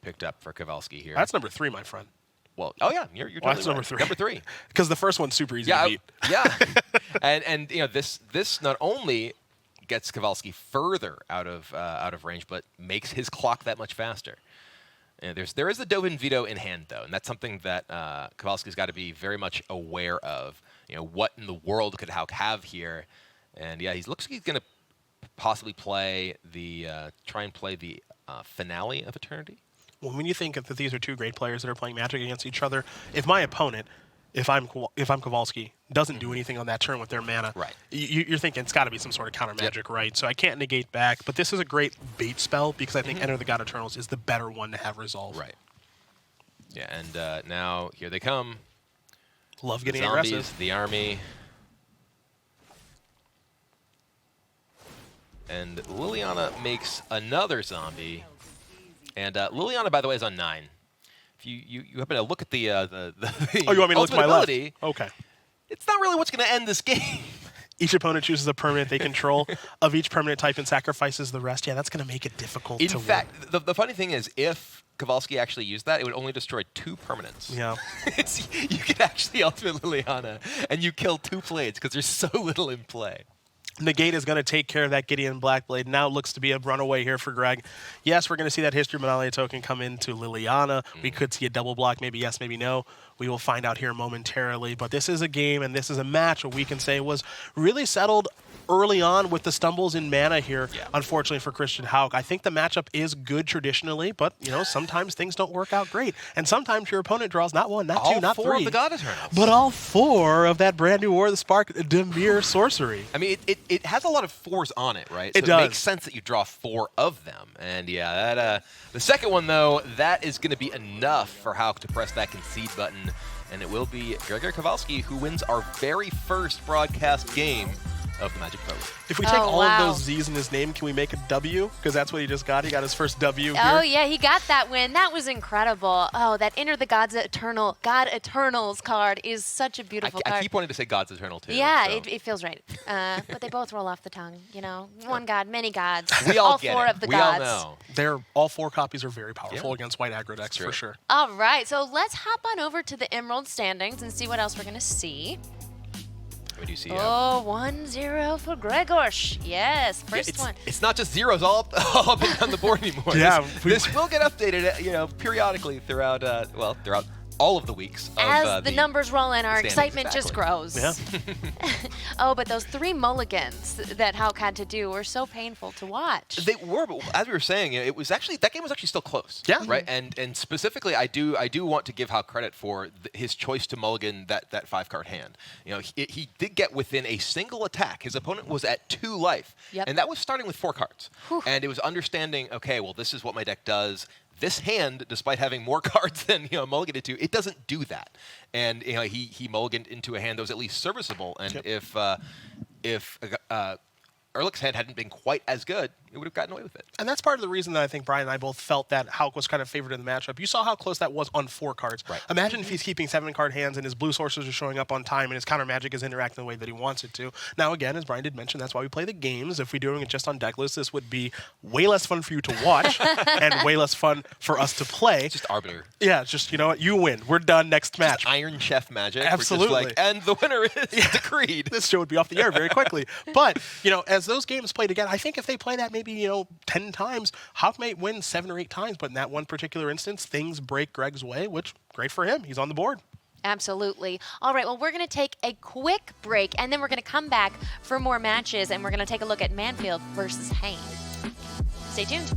Speaker 3: picked up for Kowalski here.
Speaker 1: That's number 3, my friend.
Speaker 3: Well, you're totally
Speaker 1: that's
Speaker 3: right.
Speaker 1: number 3.
Speaker 3: Number 3.
Speaker 1: Because the first one's super easy to beat.
Speaker 3: Yeah. and this not only gets Kowalski further out of range, but makes his clock that much faster. And there is a Dovin Veto in hand, though, and that's something that Kowalski's got to be very much aware of. What in the world could Hauck have here? And yeah, he looks like he's going to possibly play try and play the Finale of Eternity.
Speaker 1: Well, when you think that these are 2 great players that are playing Magic against each other, if my opponent, if I'm Kowalski, doesn't do anything on that turn with their mana,
Speaker 3: right?
Speaker 1: You're thinking it's got to be some sort of counter magic, right? So I can't negate back, but this is a great bait spell because I think Enter the God Eternals is the better one to have resolve.
Speaker 3: Right. Yeah, and now here they come.
Speaker 1: Love getting
Speaker 3: zombies,
Speaker 1: aggressive.
Speaker 3: The army. And Liliana makes another zombie. And Liliana, by the way, is on 9. if you happen to look at the
Speaker 1: Oh, you want me to look to my left?
Speaker 3: ability,
Speaker 1: Okay.
Speaker 3: it's not really what's going to end this game.
Speaker 1: Each opponent chooses a permanent they control of each permanent type and sacrifices the rest. Yeah, that's going to make it difficult
Speaker 3: In
Speaker 1: to
Speaker 3: fact,
Speaker 1: win.
Speaker 3: the funny thing is, if Kowalski actually used that, it would only destroy 2 permanents.
Speaker 1: Yeah.
Speaker 3: You can actually ultimate Liliana, and you kill 2 blades because there's so little in play.
Speaker 1: Negate is going to take care of that Gideon Blackblade. Now it looks to be a runaway here for Greg. Yes, we're going to see that History Medalia token come into Liliana. We could see a double block, maybe yes, maybe no. We will find out here momentarily. But this is a game and this is a match what we can say was really settled early on with the stumbles in mana here, unfortunately for Christian Hauck. I think the matchup is good traditionally, but sometimes things don't work out great. And sometimes your opponent draws not 1, not 2, not 3.
Speaker 3: All 4 of the God Eternals.
Speaker 1: But all 4 of that brand new War of the Spark Dimir sorcery.
Speaker 3: I mean, it has a lot of 4s on it, right?
Speaker 1: It
Speaker 3: so
Speaker 1: does.
Speaker 3: It makes sense that you draw 4 of them. And yeah, that the second one, though, that is going to be enough for Hauck to press that concede button. And it will be Grzegorz Kowalski who wins our very first broadcast game of the Magic Pro League.
Speaker 1: If we take all of those Z's in his name, can we make a W? Because that's what he just got. He got his first W here.
Speaker 2: Oh, yeah, he got that win. That was incredible. Oh, that Enter the God Eternals card is such a beautiful card.
Speaker 3: I keep wanting to say God's Eternal, too.
Speaker 2: Yeah,
Speaker 3: so.
Speaker 2: it feels right. But they both roll off the tongue, One God, many gods.
Speaker 3: We all get
Speaker 2: 4
Speaker 3: it.
Speaker 2: of the
Speaker 3: we
Speaker 2: gods.
Speaker 3: all know.
Speaker 1: All 4 copies are very powerful against white aggro decks, for sure.
Speaker 2: All right, so let's hop on over to the Emerald standings and see what else we're going to see.
Speaker 3: We do see.
Speaker 2: 1-0 for Grzegorz. Yes, first one.
Speaker 3: It's not just zeros all up and down the board anymore.
Speaker 1: Yeah,
Speaker 3: this will get updated, periodically throughout, throughout all of the weeks.
Speaker 2: As the numbers roll in, our excitement just grows.
Speaker 1: Yeah.
Speaker 2: Oh, but those 3 mulligans that Hauck had to do were so painful to watch.
Speaker 3: They were, but as we were saying, it was actually that game was actually still close.
Speaker 1: Yeah.
Speaker 3: Right. And specifically, I do want to give Hauck credit for his choice to mulligan that 5-card hand. He did get within a single attack. His opponent was at 2 life, and that was starting with 4 cards.
Speaker 2: Whew.
Speaker 3: And it was understanding, okay, well, this is what my deck does. This hand, despite having more cards than mulliganed to, it doesn't do that. And he mulliganed into a hand that was at least serviceable. And if Ehrlich's hand hadn't been quite as good, it would have gotten away with it.
Speaker 1: And that's part of the reason that I think Brian and I both felt that Hauck was kind of favored in the matchup. You saw how close that was on 4 cards.
Speaker 3: Right.
Speaker 1: Imagine if he's keeping 7-card hands and his blue sources are showing up on time and his counter magic is interacting the way that he wants it to. Now, again, as Brian did mention, that's why we play the games. If we're doing it just on deck lists, this would be way less fun for you to watch and way less fun for us to play.
Speaker 3: It's just arbiter.
Speaker 1: Yeah, it's just, you win. We're done. Next match.
Speaker 3: Just Iron Chef magic.
Speaker 1: Absolutely.
Speaker 3: We're just and the winner is decreed.
Speaker 1: This show would be off the air very quickly. But, as those games played again, I think if they play that maybe, 10 times, Hauck might win 7 or 8 times, but in that one particular instance, things break Greg's way, which, great for him. He's on the board.
Speaker 2: Absolutely. All right, well, we're going to take a quick break, and then we're going to come back for more matches, and we're going to take a look at Manfield versus Hain. Stay tuned.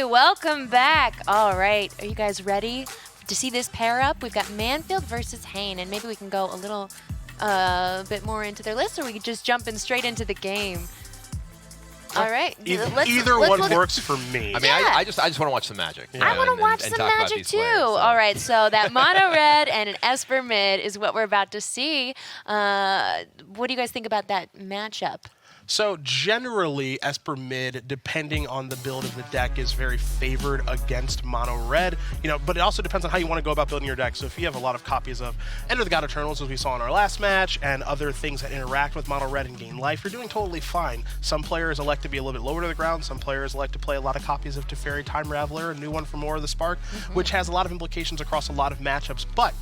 Speaker 2: welcome back. All right, are you guys ready to see this pair up? We've got Manfield versus Hain, and maybe we can go a little bit more into their list, or we could just jump in straight into the game. All right.
Speaker 1: Either one works for me.
Speaker 3: I mean, I just want to watch some Magic.
Speaker 2: I want to watch some Magic too.
Speaker 3: Players, so.
Speaker 2: All right, so that mono red and an Esper mid is what we're about to see. What do you guys think about that matchup?
Speaker 1: So generally, Esper mid, depending on the build of the deck, is very favored against mono red. But it also depends on how you want to go about building your deck. So if you have a lot of copies of Enter the God Eternals, as we saw in our last match, and other things that interact with mono red and gain life, you're doing totally fine. Some players elect to be a little bit lower to the ground. Some players elect to play a lot of copies of Teferi Time Raveler, a new one for More of the Spark, which has a lot of implications across a lot of matchups. But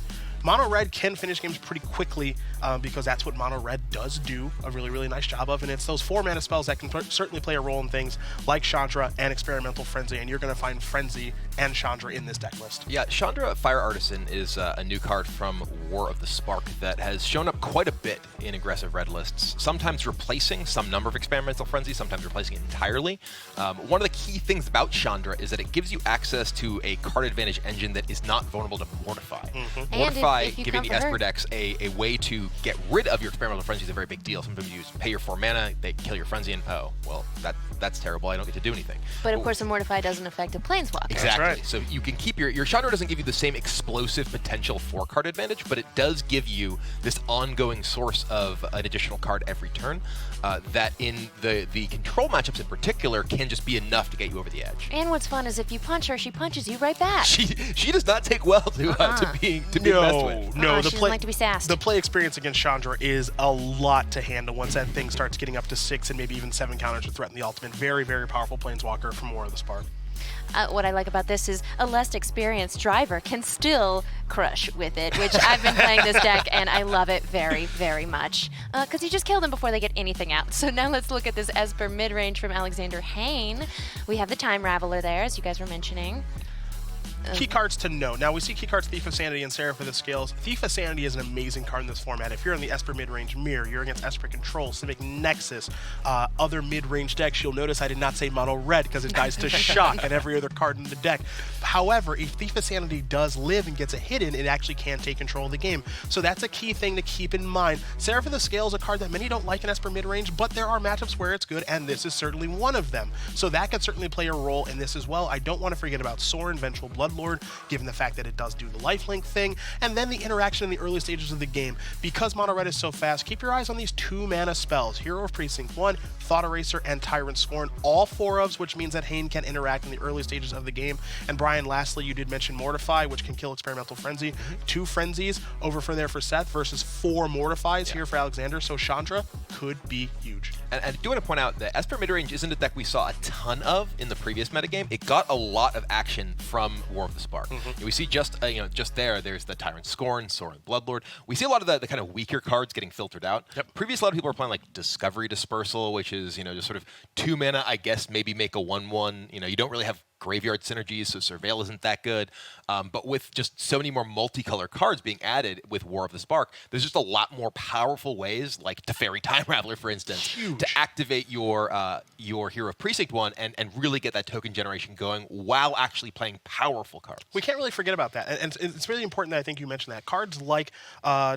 Speaker 1: mono red can finish games pretty quickly because that's what mono red does do a really, really nice job of, and it's those 4-mana spells that can certainly play a role in things like Chandra and Experimental Frenzy, and you're going to find Frenzy and Chandra in this deck list.
Speaker 3: Yeah, Chandra Fire Artisan is a new card from War of the Spark that has shown up quite a bit in aggressive red lists, sometimes replacing some number of Experimental Frenzy, sometimes replacing it entirely. One of the key things about Chandra is that it gives you access to a card advantage engine that is not vulnerable to Mortify. Mortify giving the Esper decks a way to get rid of your Experimental Frenzy is a very big deal. Sometimes you pay your 4 mana, they kill your Frenzy, and oh, well, that's terrible. I don't get to do anything.
Speaker 2: But of course, the Mortify doesn't affect a Planeswalker.
Speaker 3: Exactly.
Speaker 1: Right.
Speaker 3: So you can keep your Chandra doesn't give you the same explosive potential for card advantage, but it does give you this ongoing source of an additional card every turn that in the control matchups in particular can just be enough to get you over the edge.
Speaker 2: And what's fun is if you punch her, she punches you right back.
Speaker 3: She does not take well to being messed with.
Speaker 1: No,
Speaker 2: she doesn't like to be sassed.
Speaker 1: The play experience against Chandra is a lot to handle once that thing starts getting up to 6 and maybe even 7 counters to threaten the ultimate. Very, very powerful Planeswalker from War of the Spark.
Speaker 2: What I like about this is a less experienced driver can still crush with it, which I've been playing this deck, and I love it very, very much. Because you just kill them before they get anything out. So now let's look at this Esper mid-range from Alexander Hain. We have the Time Raveler there, as you guys were mentioning.
Speaker 1: Key cards to know. Now, we see key cards Thief of Sanity and Seraph of the Scales. Thief of Sanity is an amazing card in this format. If you're in the Esper mid-range mirror, you're against Esper Control, Civic Nexus, other mid-range decks, you'll notice I did not say mono red because it dies to Shock and every other card in the deck. However, if Thief of Sanity does live and gets a hit in, it actually can take control of the game. So that's a key thing to keep in mind. Seraph of the Scales is a card that many don't like in Esper mid-range, but there are matchups where it's good, and this is certainly one of them. So that could certainly play a role in this as well. I don't want to forget about Sorin, Vengeful Bloodlord, given the fact that it does do the lifelink thing, and then the interaction in the early stages of the game. Because mono red is so fast, keep your eyes on these 2-mana spells, Hero of Precinct 1, Thought Eraser, and Tyrant Scorn, all 4 ofs, which means that Hain can interact in the early stages of the game. And Brian, lastly, you did mention Mortify, which can kill Experimental Frenzy. 2 Frenzies over for there for Seth versus 4 Mortifies here for Alexander, so Chandra could be huge.
Speaker 3: And I do want to point out that Esper midrange isn't a deck we saw a ton of in the previous metagame. It got a lot of action from War of the Spark. We see just there's the Tyrant Scorn, Sorin Bloodlord. We see a lot of the kind of weaker cards getting filtered out. Previously, a lot of people were playing like Discovery Dispersal, which is just sort of 2 mana, I guess, maybe make a 1/1. You don't really have graveyard synergies, so Surveil isn't that good. But with just so many more multicolor cards being added with War of the Spark, there's just a lot more powerful ways, like Teferi Time Raveler, for instance, to activate your Hero of Precinct 1 and really get that token generation going while actually playing powerful cards.
Speaker 1: We can't really forget about that. And it's really important that I think you mentioned that. Cards like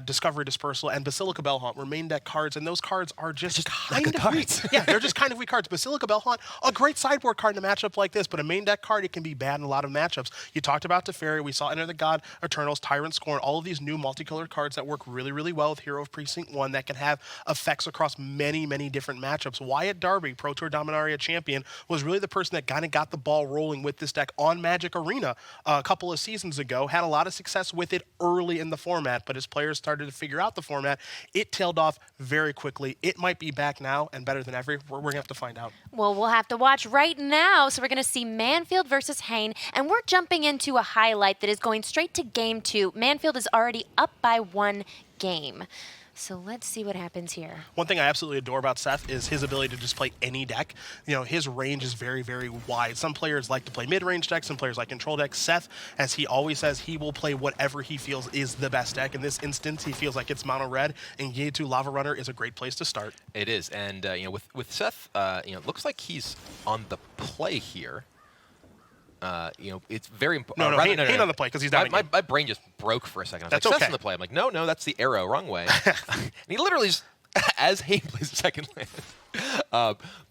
Speaker 1: Discovery Dispersal and Basilica Bellhaunt were main deck cards, and those cards are just kind of weak. Yeah, they're just kind of weak cards. Basilica Bellhaunt, a great sideboard card in a matchup like this, but a main deck card, it can be bad in a lot of matchups. You talked about Teferi, we saw Enter the God, Eternals, Tyrant Scorn, all of these new multicolored cards that work really, really well with Hero of Precinct 1 that can have effects across many, many different matchups. Wyatt Darby, Pro Tour Dominaria champion, was really the person that kind of got the ball rolling with this deck on Magic Arena a couple of seasons ago, had a lot of success with it early in the format, but as players started to figure out the format, it tailed off very quickly. It might be back now and better than ever. We're going to have to find out.
Speaker 2: Well, we'll have to watch right now. So we're going to see Manfield versus Hain, and we're jumping into a highlight that is going straight to game 2. Manfield is already up by 1 game. So let's see what happens here.
Speaker 1: One thing I absolutely adore about Seth is his ability to just play any deck. His range is very, very wide. Some players like to play mid-range decks, some players like control decks. Seth, as he always says, he will play whatever he feels is the best deck. In this instance, he feels like it's mono red, and Yetu Lava Runner is a great place to start.
Speaker 3: It is, and with Seth, it looks like he's on the play here. it's very important.
Speaker 1: No, Hain on the play because he's down.
Speaker 3: My brain just broke for a second. I was
Speaker 1: That's
Speaker 3: like, Seth's
Speaker 1: okay.
Speaker 3: on the play. I'm like, no, that's the arrow, wrong way. And he literally just, as Hain plays the second land.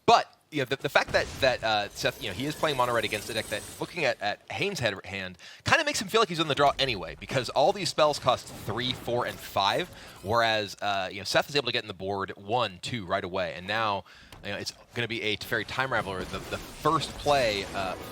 Speaker 3: But the fact that Seth, he is playing mono red against a deck that, looking at Hain's hand, kind of makes him feel like he's on the draw anyway, because all these spells cost 3, 4, and 5, whereas Seth is able to get in the board 1, 2 right away, and now it's going to be a Teferi Time Raveler, the first play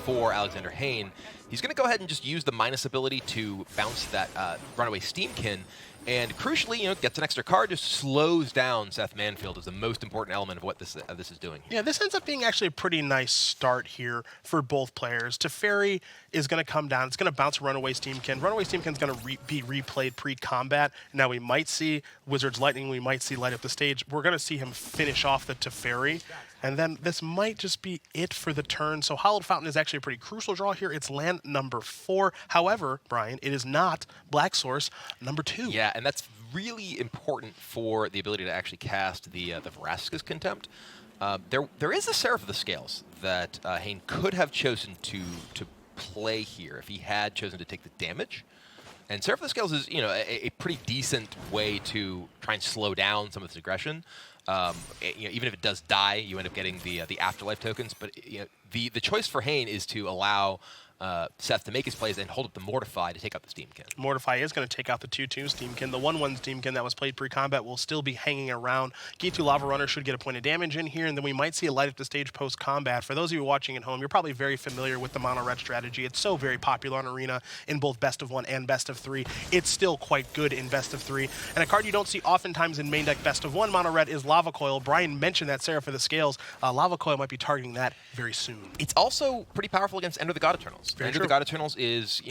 Speaker 3: for Alexander Hain. He's going to go ahead and just use the minus ability to bounce that Runaway Steamkin, and crucially, gets an extra card, just slows down Seth Manfield is the most important element of what this is doing.
Speaker 1: Yeah, this ends up being actually a pretty nice start here for both players. Teferi is going to come down. It's going to bounce Runaway Steamkin. Runaway Steamkin's going to be replayed pre-combat. Now we might see Wizard's Lightning. We might see Light Up the Stage. We're going to see him finish off the Teferi. And then this might just be it for the turn. So Hallowed Fountain is actually a pretty crucial draw here. It's land number 4. However, Brian, it is not Black Source number 2.
Speaker 3: Yeah, and that's really important for the ability to actually cast the Vraska's Contempt. There is a Seraph of the Scales that Hain could have chosen to play here if he had chosen to take the damage. And Seraph of the Scales is a pretty decent way to try and slow down some of this aggression. Even if it does die, you end up getting the afterlife tokens. But the choice for Hain is to allow Seth to make his plays and hold up the Mortify to take out the Steamkin.
Speaker 1: Mortify is going to take out the 2/2 Steamkin. The 1/1 Steamkin that was played pre-combat will still be hanging around. Gitu Lava Runner should get a point of damage in here, and then we might see a Light Up the Stage post-combat. For those of you watching at home, you're probably very familiar with the Mono Red strategy. It's so very popular on Arena in both Best of 1 and Best of 3. It's still quite good in Best of 3. And a card you don't see oftentimes in main deck Best of 1 Mono Red is Lava Coil. Brian mentioned that Seraph of the Scales. Lava Coil might be targeting that very soon.
Speaker 3: It's also pretty powerful against Enter the God Eternals.
Speaker 1: Very
Speaker 3: Enter
Speaker 1: true.
Speaker 3: the God Eternals is,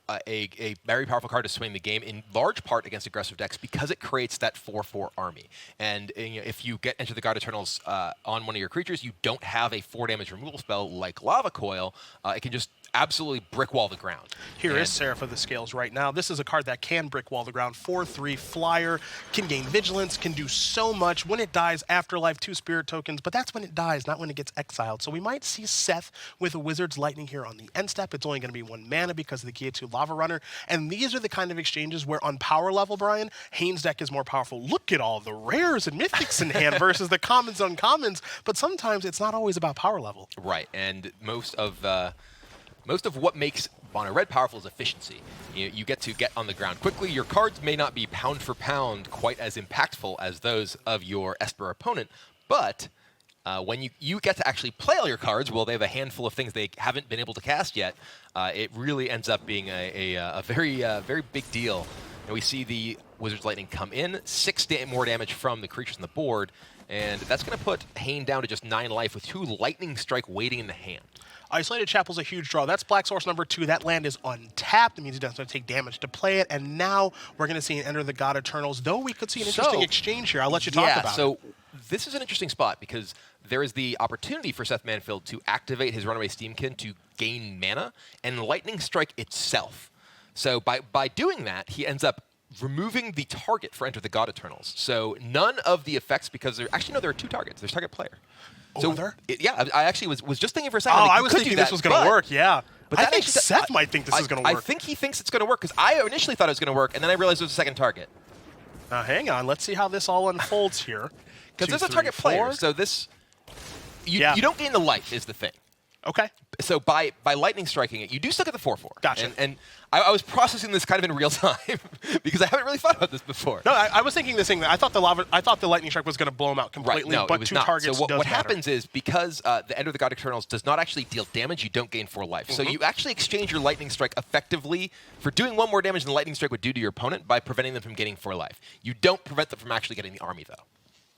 Speaker 3: a very powerful card to swing the game in large part against aggressive decks because it creates that 4/4 army. And if you get Enter the God Eternals on one of your creatures, you don't have a 4 damage removal spell like Lava Coil. It can just absolutely brick wall the ground.
Speaker 1: Here is Seraph of the Scales right now. This is a card that can brick wall the ground. 4/3 flyer, can gain vigilance, can do so much. When it dies, Afterlife, 2 spirit tokens, but that's when it dies, not when it gets exiled. So we might see Seth with a Wizard's Lightning here on the end step. It's only going to be 1 mana because of the Gitu Lava Runner. And these are the kind of exchanges where on power level, Brian, Hain's deck is more powerful. Look at all the rares and mythics in hand versus the commons and uncommons, but sometimes it's not always about power level.
Speaker 3: Right, and most of what makes Mono Red powerful is efficiency. You get to get on the ground quickly. Your cards may not be pound for pound quite as impactful as those of your Esper opponent, but when you get to actually play all your cards, well, they have a handful of things they haven't been able to cast yet. It really ends up being a very big deal. And we see the Wizard's Lightning come in, 6 more damage from the creatures on the board, and that's going to put Hain down to just 9 life with 2 Lightning Strike waiting in the hand.
Speaker 1: Isolated Chapel's a huge draw. That's Black Source number 2. That land is untapped. It means he doesn't have to take damage to play it. And now we're going to see an Enter the God Eternals, though we could see an interesting exchange here. I'll let you talk about it.
Speaker 3: So this is an interesting spot because there is the opportunity for Seth Manfield to activate his Runaway Steamkin to gain mana and Lightning Strike itself. So by doing that, he ends up removing the target for Enter the God Eternals. So none of the effects, because there are 2 targets. There's target player. So I actually was just thinking for a second.
Speaker 1: I was thinking this was going to work. Yeah, but I think Seth might think this is going to work.
Speaker 3: I think he thinks it's going to work because I initially thought it was going to work, and then I realized it was a second target.
Speaker 1: Now hang on, let's see how this all unfolds here.
Speaker 3: Because there's a target player, so this you don't gain the life is the thing.
Speaker 1: Okay.
Speaker 3: So by lightning striking it, you do still get the 4/4.
Speaker 1: Gotcha.
Speaker 3: And I was processing this kind of in real time because I haven't really thought about this before.
Speaker 1: No, I was thinking this thing. I thought the lightning strike was going to blow him out completely,
Speaker 3: right. No,
Speaker 1: but
Speaker 3: it was
Speaker 1: 2
Speaker 3: not.
Speaker 1: targets
Speaker 3: So
Speaker 1: does
Speaker 3: what
Speaker 1: matter.
Speaker 3: happens is because the Ender the God Eternals does not actually deal damage, you don't gain 4 life. So you actually exchange your lightning strike effectively for doing 1 more damage than the lightning strike would do to your opponent by preventing them from gaining 4 life. You don't prevent them from actually getting the army though.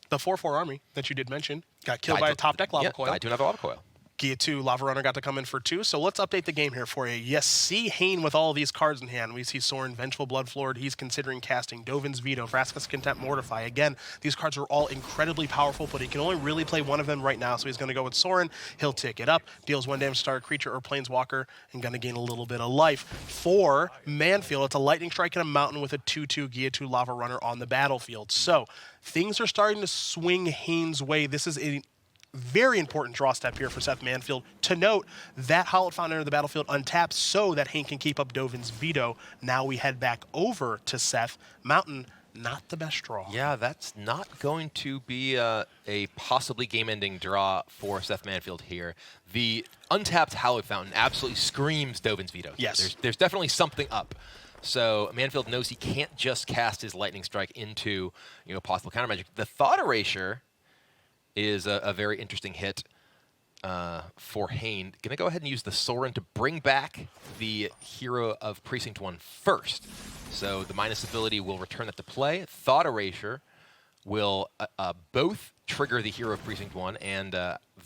Speaker 1: The 4/4 army that you did mention got killed by a top deck Lava Coil.
Speaker 3: I do have a Lava Coil.
Speaker 1: Gia 2, Lava Runner got to come in for 2, so let's update the game here for you. Yes, see Hain with all of these cards in hand. We see Sorin, Vengeful Bloodlord. He's considering casting Dovin's Veto, Vraska's Contempt, Mortify. Again, these cards are all incredibly powerful, but he can only really play one of them right now, so he's going to go with Sorin. He'll tick it up, deals 1 damage to target creature or planeswalker, and going to gain a little bit of life. For Manfield, it's a Lightning Strike and a Mountain with a 2/2 Gia 2 Lava Runner on the battlefield. So things are starting to swing Hain's way. This is very important draw step here for Seth Manfield. To note, that Hallowed Fountain entered the battlefield untapped so that Hain can keep up Dovin's veto. Now we head back over to Seth. Mountain, not the best draw.
Speaker 3: Yeah, that's not going to be a possibly game-ending draw for Seth Manfield here. The untapped Hallowed Fountain absolutely screams Dovin's veto.
Speaker 1: Yes.
Speaker 3: There's definitely something up. So Manfield knows he can't just cast his Lightning Strike into possible counter magic. The Thought Erasure is a very interesting hit for Hain. Going to go ahead and use the Sorin to bring back the Hero of Precinct 1 first. So the minus ability will return that to play. Thought Erasure will both trigger the Hero of Precinct 1 and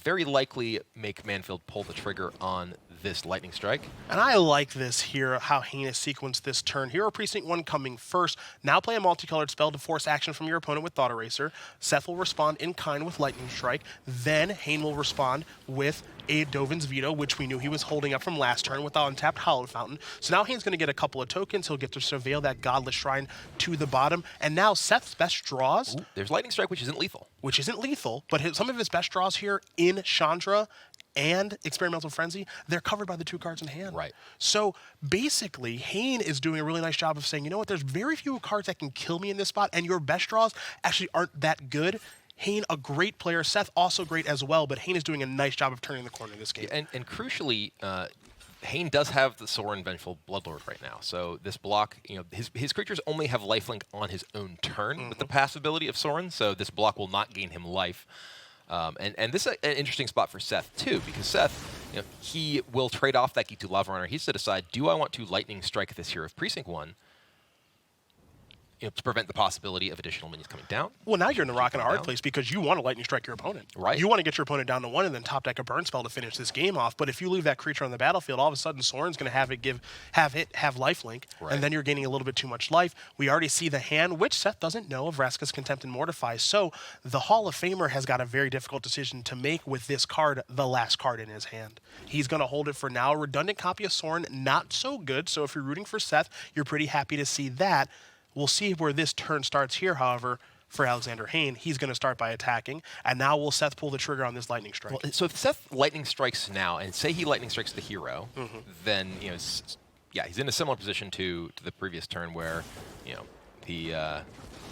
Speaker 3: very likely make Manfield pull the trigger on this Lightning Strike.
Speaker 1: And I like this here, how Hain has sequenced this turn. Hero Precinct 1 coming first. Now play a multicolored spell to force action from your opponent with Thought Eraser. Seth will respond in kind with Lightning Strike. Then Hain will respond with a Dovin's Veto, which we knew he was holding up from last turn with the untapped Hallowed Fountain. So now Hain's going to get a couple of tokens. He'll get to surveil that Godless Shrine to the bottom. And now Seth's best draws...
Speaker 3: Ooh, there's Lightning Strike, which isn't lethal.
Speaker 1: Which isn't lethal, but some of his best draws here in Chandra and Experimental Frenzy, they're covered by the 2 cards in hand.
Speaker 3: Right.
Speaker 1: So basically, Hain is doing a really nice job of saying, you know what, there's very few cards that can kill me in this spot, and your best draws actually aren't that good. Hain, a great player. Seth, also great as well, but Hain is doing a nice job of turning the corner in this game.
Speaker 3: Yeah, and crucially, Hain does have the Sorin Vengeful Bloodlord right now. So this block, his creatures only have lifelink on his own turn with the passive ability of Sorin, so this block will not gain him life. And this is an interesting spot for Seth, too, because Seth, he will trade off that Gitu Lava Runner. He has to decide, do I want to Lightning Strike this Hero of Precinct 1 to prevent the possibility of additional minions coming down?
Speaker 1: Well, now you're in the rock and a hard place because you want to Lightning Strike your opponent.
Speaker 3: Right.
Speaker 1: You want to get your opponent down to 1 and then top deck a burn spell to finish this game off. But if you leave that creature on the battlefield, all of a sudden Sorin's going to have lifelink,
Speaker 3: right.
Speaker 1: And then you're gaining a little bit too much life. We already see the hand, which Seth doesn't know, of Vraska's Contempt and Mortify. So the Hall of Famer has got a very difficult decision to make with this card, the last card in his hand. He's going to hold it for now. Redundant copy of Sorin, not so good. So if you're rooting for Seth, you're pretty happy to see that. We'll see where this turn starts here, however, for Alexander Hain. He's going to start by attacking, and now will Seth pull the trigger on this Lightning Strike?
Speaker 3: Well, so if Seth Lightning Strikes now, and say he Lightning Strikes the hero, then, he's in a similar position to the previous turn where, he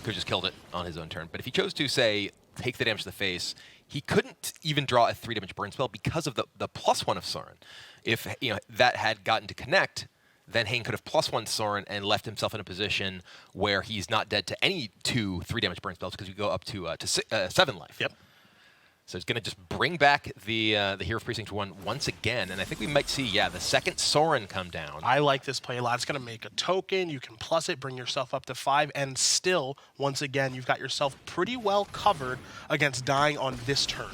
Speaker 3: could just killed it on his own turn. But if he chose to, say, take the damage to the face, he couldn't even draw a 3-damage burn spell because of the +1 of Sorin. If, that had gotten to connect, then Hain could have +1 Sorin and left himself in a position where he's not dead to any 2 3-damage burn spells because we go up to 7 life.
Speaker 1: Yep.
Speaker 3: So it's going to just bring back the Hero of Precinct 1 once again, and I think we might see, the second Sorin come down.
Speaker 1: I like this play a lot. It's going to make a token. You can plus it, bring yourself up to 5, and still, once again, you've got yourself pretty well covered against dying on this turn.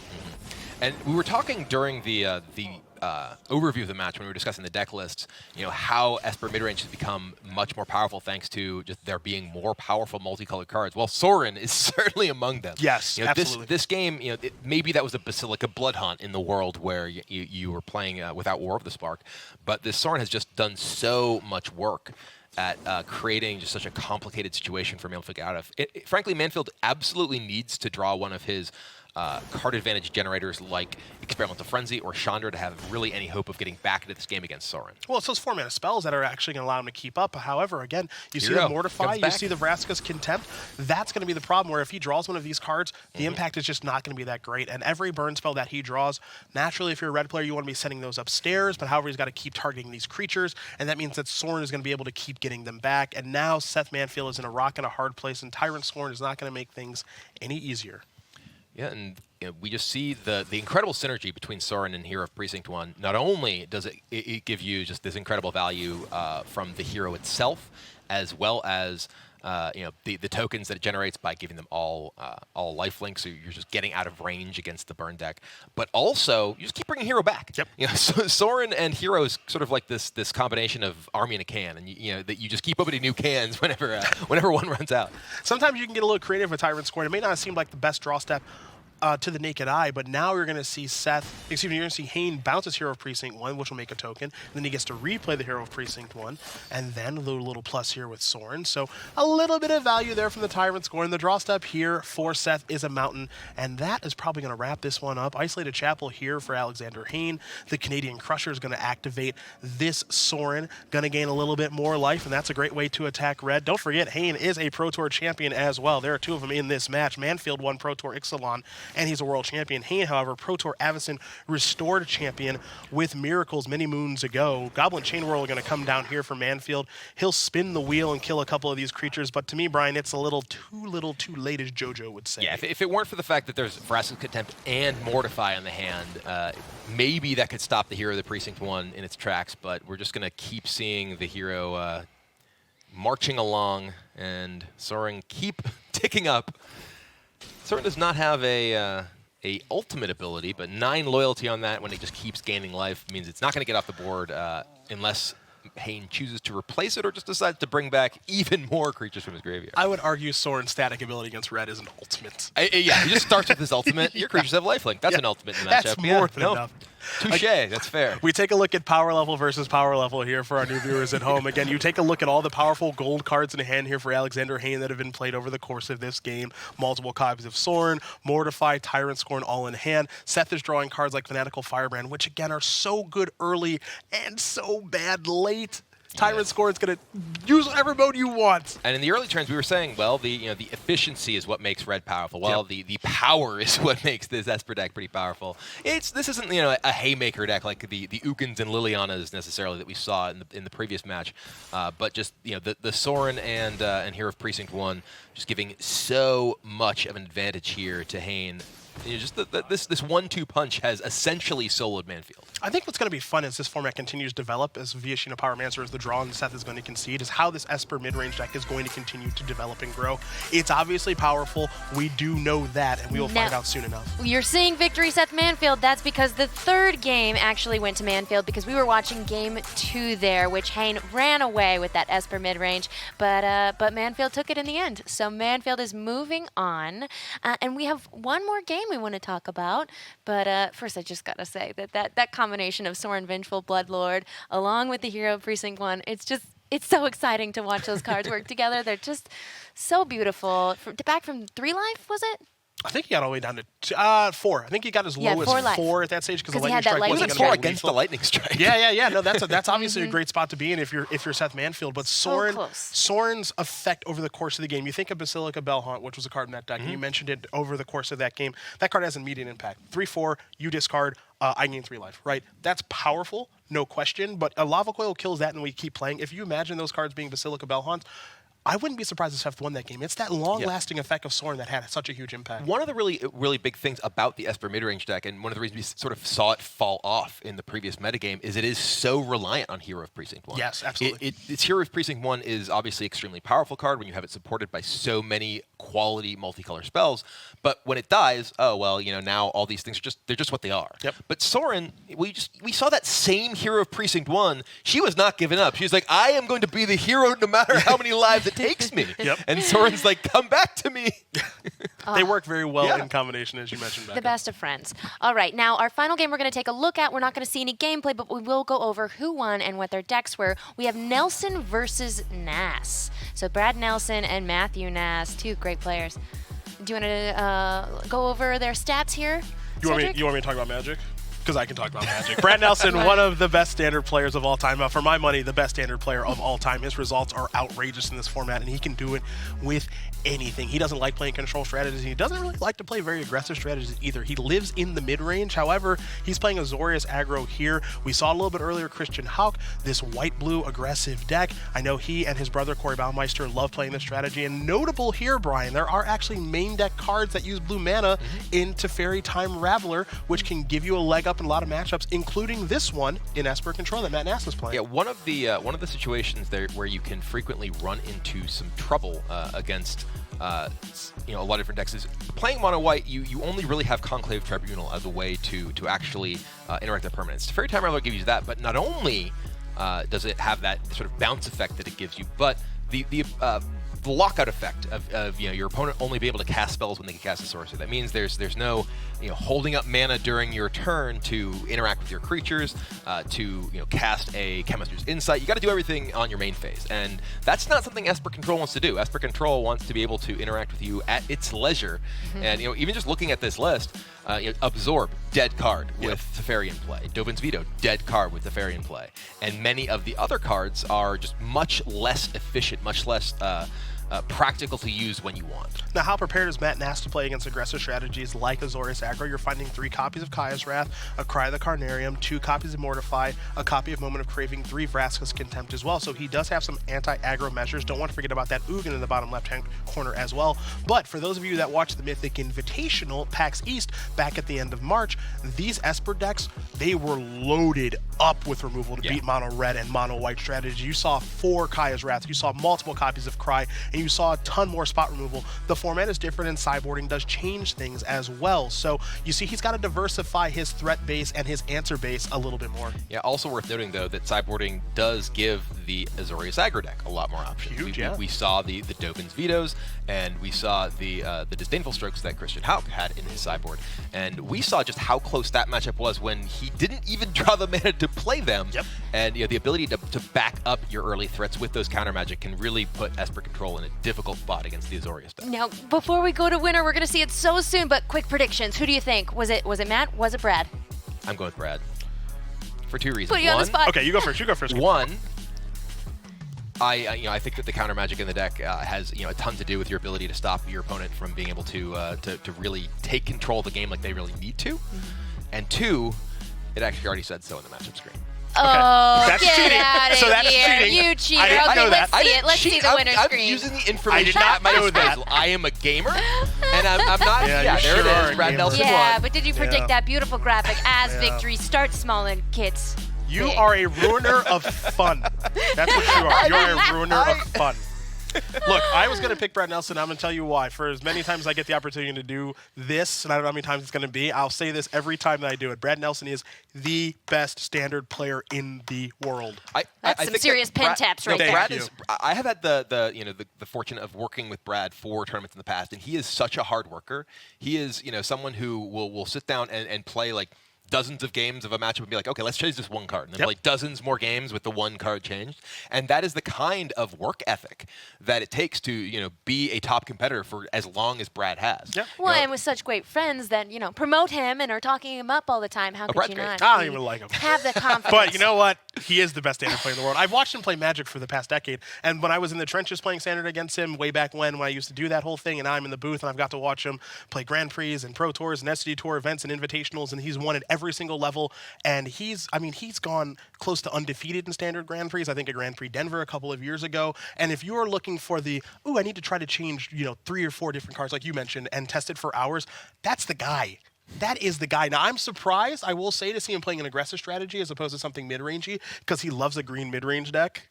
Speaker 3: And we were talking during the overview of the match when we were discussing the deck lists, how Esper midrange has become much more powerful thanks to just there being more powerful multicolored cards. Well, Sorin is certainly among them.
Speaker 1: Yes, absolutely.
Speaker 3: This game, maybe that was a Basilica Blood Hunt in the world where you were playing without War of the Spark, but this Sorin has just done so much work at creating just such a complicated situation for Manfield to get out of. Frankly, Manfield absolutely needs to draw one of his card advantage generators like Experimental Frenzy or Chandra to have really any hope of getting back into this game against Sorin.
Speaker 1: Well, it's those 4-mana spells that are actually going to allow him to keep up. However, again, you see
Speaker 3: Hero
Speaker 1: the Mortify, you see the Vraska's Contempt. That's going to be the problem where if he draws one of these cards, the impact is just not going to be that great. And every burn spell that he draws, naturally, if you're a red player, you want to be sending those upstairs. But however, he's got to keep targeting these creatures. And that means that Sorin is going to be able to keep getting them back. And now Seth Manfield is in a rock and a hard place. And Tyrant Sorin is not going to make things any easier.
Speaker 3: Yeah, and we just see the incredible synergy between Sorin and Hero of Precinct 1. Not only does it give you just this incredible value from the hero itself, as well as the tokens that it generates by giving them all lifelink, so you're just getting out of range against the burn deck. But also, you just keep bringing Hero back.
Speaker 1: Yep.
Speaker 3: So Sorin and Hero is sort of like this combination of army in a can, and that you just keep opening new cans whenever one runs out.
Speaker 1: Sometimes you can get a little creative with Tyrant Scorn. It may not seem like the best draw step to the naked eye, but now you're going to see you're going to see Hain bounce his Hero of Precinct 1, which will make a token. And then he gets to replay the Hero of Precinct 1, and then a little plus here with Soren. So a little bit of value there from the Tyrant score. And the draw step here for Seth is a Mountain, and that is probably going to wrap this one up. Isolated Chapel here for Alexander Hain. The Canadian Crusher is going to activate this Soren, going to gain a little bit more life, and that's a great way to attack red. Don't forget, Hain is a Pro Tour champion as well. There are two of them in this match. Manfield won Pro Tour Ixalan, and he's a world champion. Hain, however, Pro Tour Avison restored champion with Miracles many moons ago. Goblin Chain Whirl are going to come down here for Manfield. He'll spin the wheel and kill a couple of these creatures, but to me, Brian, it's a little too late, as JoJo would say.
Speaker 3: Yeah, if it weren't for the fact that there's Vraska's Contempt and Mortify on the hand, maybe that could stop the Hero of the Precinct 1 in its tracks, but we're just going to keep seeing the hero marching along and Soren keep ticking up. Soren does not have a ultimate ability, but 9 loyalty on that when it just keeps gaining life means it's not going to get off the board unless Hain chooses to replace it or just decides to bring back even more creatures from his graveyard.
Speaker 1: I would argue Soren's static ability against red is an ultimate.
Speaker 3: Yeah, he just starts with his ultimate. Your creatures have lifelink. That's an ultimate in the matchup.
Speaker 1: That's more than enough.
Speaker 3: Touche, that's fair.
Speaker 1: We take a look at power level versus power level here for our new viewers at home. Again, you take a look at all the powerful gold cards in hand here for Alexander Hain that have been played over the course of this game. Multiple copies of Soren, Mortify, Tyrant Scorn all in hand. Seth is drawing cards like Fanatical Firebrand, which again are so good early and so bad late. Tyrant Scorn is going to use whatever mode you want.
Speaker 3: And in the early turns, we were saying, well, the efficiency is what makes red powerful. Well, the power is what makes this Esper deck pretty powerful. This isn't a haymaker deck like the Ukins and Lilianas necessarily that we saw in the previous match, but just the Soren and Hero of Precinct 1 just giving so much of an advantage here to Hain. Just this 1-2 punch has essentially soloed Manfield.
Speaker 1: I think what's going to be fun as this format continues to develop, as Viashino Pyromancer is the draw and Seth is going to concede, is how this Esper mid-range deck is going to continue to develop and grow. It's obviously powerful. We do know that, and we will find out soon enough.
Speaker 2: You're seeing victory Seth Manfield. That's because the third game actually went to Manfield because we were watching game 2 there, which Hain ran away with that Esper mid-range, but Manfield took it in the end. So Manfield is moving on, and we have one more game we want to talk about, but first I just gotta say that combination of Soren Vengeful Bloodlord along with the Hero of Precinct 1, it's so exciting to watch those cards work together. They're just so beautiful. Back from 3 life, was it?
Speaker 1: I think he got all the way down to 4. I think he got as low as 4 at that stage because the lightning strike wasn't going to be
Speaker 3: 4 against the lightning strike.
Speaker 1: Yeah. No, that's obviously a great spot to be in if you're Seth Manfield. But Soren's effect over the course of the game. You think of Basilica Bellhaunt, which was a card in that deck, and you mentioned it over the course of that game. That card has immediate impact. 3/4, you discard. I gain 3 life. Right? That's powerful, no question. But a Lava Coil kills that, and we keep playing. If you imagine those cards being Basilica Bellhaunt, I wouldn't be surprised if Seth won that game. It's that long-lasting effect of Soren that had such a huge impact.
Speaker 3: One of the really big things about the Esper mid-range deck, and one of the reasons we sort of saw it fall off in the previous metagame, is it is so reliant on Hero of Precinct 1.
Speaker 1: Yes, absolutely.
Speaker 3: Its Hero of Precinct 1 is obviously extremely powerful card when you have it supported by so many quality multicolor spells, but when it dies, now all these things they're just what they are.
Speaker 1: Yep.
Speaker 3: But Soren, we saw that same Hero of Precinct 1. She was not giving up. She was like, I am going to be the hero no matter how many lives it takes me.
Speaker 1: Yep.
Speaker 3: And Soren's like, come back to me.
Speaker 1: They work very well in combination, as you mentioned, Becca.
Speaker 2: The best of friends. All right, now our final game we're going to take a look at. We're not going to see any gameplay, but we will go over who won and what their decks were. We have Nelson versus Nass. So Brad Nelson and Matthew Nass, 2 great players. Do you want to go over their stats here,
Speaker 1: You want me to talk about Magic? Because I can talk about Magic. Brad Nelson, one of the best standard players of all time. For my money, the best standard player of all time. His results are outrageous in this format, and he can do it with anything. He doesn't like playing control strategies. He doesn't really like to play very aggressive strategies either. He lives in the mid-range. However, he's playing Azorius aggro here. We saw a little bit earlier Christian Hauck, this white-blue aggressive deck. I know he and his brother Corey Baumeister love playing this strategy. And notable here, Brian, there are actually main deck cards that use blue mana into Fairy Time Raveler, which can give you a leg up in a lot of matchups, including this one in Esper Control that Matt Nass is playing.
Speaker 3: Yeah, one of the situations there where you can frequently run into some trouble against a lot of different decks is playing mono white. You only really have Conclave Tribunal as a way to actually interact with permanents. Fairy Time Raveler gives you that, but not only does it have that sort of bounce effect that it gives you, but the the lockout effect of your opponent only be able to cast spells when they can cast a sorcery. That means there's no holding up mana during your turn to interact with your creatures, to cast a Chemist's Insight. You got to do everything on your main phase, and that's not something Esper Control wants to do. Esper Control wants to be able to interact with you at its leisure, and even just looking at this list, Absorb, dead card with Teferi in play. Dovin's Veto, dead card with Teferi in play, and many of the other cards are just much less efficient, much less practical to use when you want.
Speaker 1: Now, how prepared is Matt Nass to play against aggressive strategies like Azorius Aggro? You're finding 3 copies of Kaya's Wrath, a Cry of the Carnarium, 2 copies of Mortify, a copy of Moment of Craving, 3 Vraska's Contempt as well. So he does have some anti-aggro measures. Don't want to forget about that Ugin in the bottom left-hand corner as well. But for those of you that watched the Mythic Invitational PAX East back at the end of March, these Esper decks, they were loaded up with removal to beat mono red and mono white strategies. You saw 4 Kaya's Wrath, you saw multiple copies of Cry, and you saw a ton more spot removal. The format is different, and sideboarding does change things as well. So you see he's got to diversify his threat base and his answer base a little bit more.
Speaker 3: Yeah, also worth noting, though, that sideboarding does give the Azorius Aggro deck a lot more options.
Speaker 1: Huge,
Speaker 3: we saw the Dovin's Vetoes, and we saw the Disdainful Strokes that Christian Hauck had in his sideboard. And we saw just how close that matchup was when he didn't even draw the mana to play them.
Speaker 1: Yep.
Speaker 3: And the ability to back up your early threats with those counter magic can really put Esper Control in a difficult spot against the Azorius deck.
Speaker 2: Now, before we go to winner, we're going to see it so soon, but quick predictions. Who do you think? Was it Matt? Was it Brad?
Speaker 3: I'm going with Brad. For 2 reasons.
Speaker 2: Put you on the spot.
Speaker 1: Okay, you go first. You go first.
Speaker 3: One, I think that the counter magic in the deck has a ton to do with your ability to stop your opponent from being able to really take control of the game like they really need to. And 2, it actually already said so in the matchup screen.
Speaker 2: Oh,
Speaker 1: That's
Speaker 2: get
Speaker 1: cheating.
Speaker 2: out of
Speaker 1: So that's
Speaker 2: here.
Speaker 1: cheating.
Speaker 2: You cheater.
Speaker 1: I didn't
Speaker 2: Okay,
Speaker 1: know
Speaker 2: let's
Speaker 1: that.
Speaker 2: see it. Let's see the winner
Speaker 3: I'm
Speaker 2: screen.
Speaker 3: using the
Speaker 1: I
Speaker 3: information
Speaker 1: did not
Speaker 3: at my
Speaker 1: know that.
Speaker 3: disposal. I am a gamer, and I'm not.
Speaker 1: Yeah,
Speaker 3: Yeah,
Speaker 1: you
Speaker 3: there
Speaker 1: sure
Speaker 3: it
Speaker 1: are
Speaker 3: is.
Speaker 1: a
Speaker 3: Brad
Speaker 1: gamer.
Speaker 3: Nelson
Speaker 2: Yeah,
Speaker 3: won.
Speaker 2: but did you predict
Speaker 1: Yeah.
Speaker 2: that beautiful graphic as
Speaker 1: Yeah.
Speaker 2: victory starts small and gets
Speaker 1: You
Speaker 2: big?
Speaker 1: are a ruiner of fun. That's what you are. You're a ruiner of fun. Look, I was going to pick Brad Nelson. I'm going to tell you why. For as many times as I get the opportunity to do this, and I don't know how many times it's going to be, I'll say this every time that I do it. Brad Nelson is the best standard player in the world.
Speaker 2: That's some serious pen taps right there.
Speaker 3: Brad is. I have had the fortune of working with Brad for tournaments in the past, and he is such a hard worker. He is someone who will sit down and play like dozens of games of a matchup and be like, okay, let's change this one card, and then play dozens more games with the one card changed. And that is the kind of work ethic that it takes to be a top competitor for as long as Brad has.
Speaker 1: Yeah.
Speaker 2: Well, and with such great friends that, promote him and are talking him up all the time, how could
Speaker 3: Brad's
Speaker 2: you
Speaker 3: great.
Speaker 2: not
Speaker 1: I don't even like him.
Speaker 2: have the confidence?
Speaker 1: But you know what? He is the best standard player in the world. I've watched him play Magic for the past decade, and when I was in the trenches playing standard against him way back when I used to do that whole thing, and now I'm in the booth and I've got to watch him play Grand Prix and Pro Tours and SD Tour events and invitationals, and he's won at every single level. And he's gone close to undefeated in standard Grand Prix. I think at Grand Prix Denver a couple of years ago. And if you're looking for I need to try to change 3 or 4 different cards like you mentioned and test it for hours, that's the guy. That is the guy. Now, I'm surprised, I will say, to see him playing an aggressive strategy as opposed to something mid-rangey, because he loves a green mid-range deck,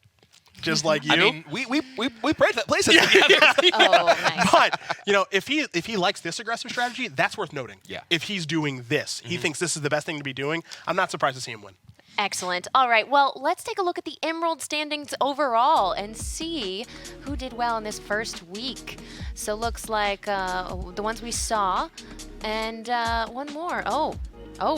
Speaker 1: just like you.
Speaker 3: I mean, we played that place together.
Speaker 2: Oh, nice.
Speaker 1: But if he likes this aggressive strategy, that's worth noting.
Speaker 3: Yeah.
Speaker 1: If he's doing this, he thinks this is the best thing to be doing. I'm not surprised to see him win.
Speaker 2: Excellent. All right, well, let's take a look at the Emerald standings overall and see who did well in this first week. So looks like the ones we saw, and one more. Oh,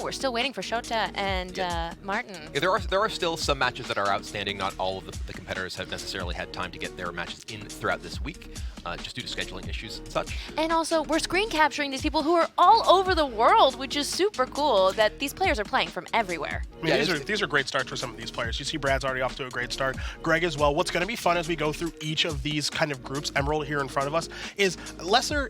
Speaker 2: we're still waiting for Shota and Martin.
Speaker 3: Yeah, there are still some matches that are outstanding. Not all of the competitors have necessarily had time to get their matches in throughout this week, just due to scheduling issues and such.
Speaker 2: And also, we're screen capturing these people who are all over the world, which is super cool that these players are playing from everywhere.
Speaker 1: I mean, these are great starts for some of these players. You see Brad's already off to a great start. Greg as well. What's going to be fun as we go through each of these kind of groups, Emerald here in front of us, is lesser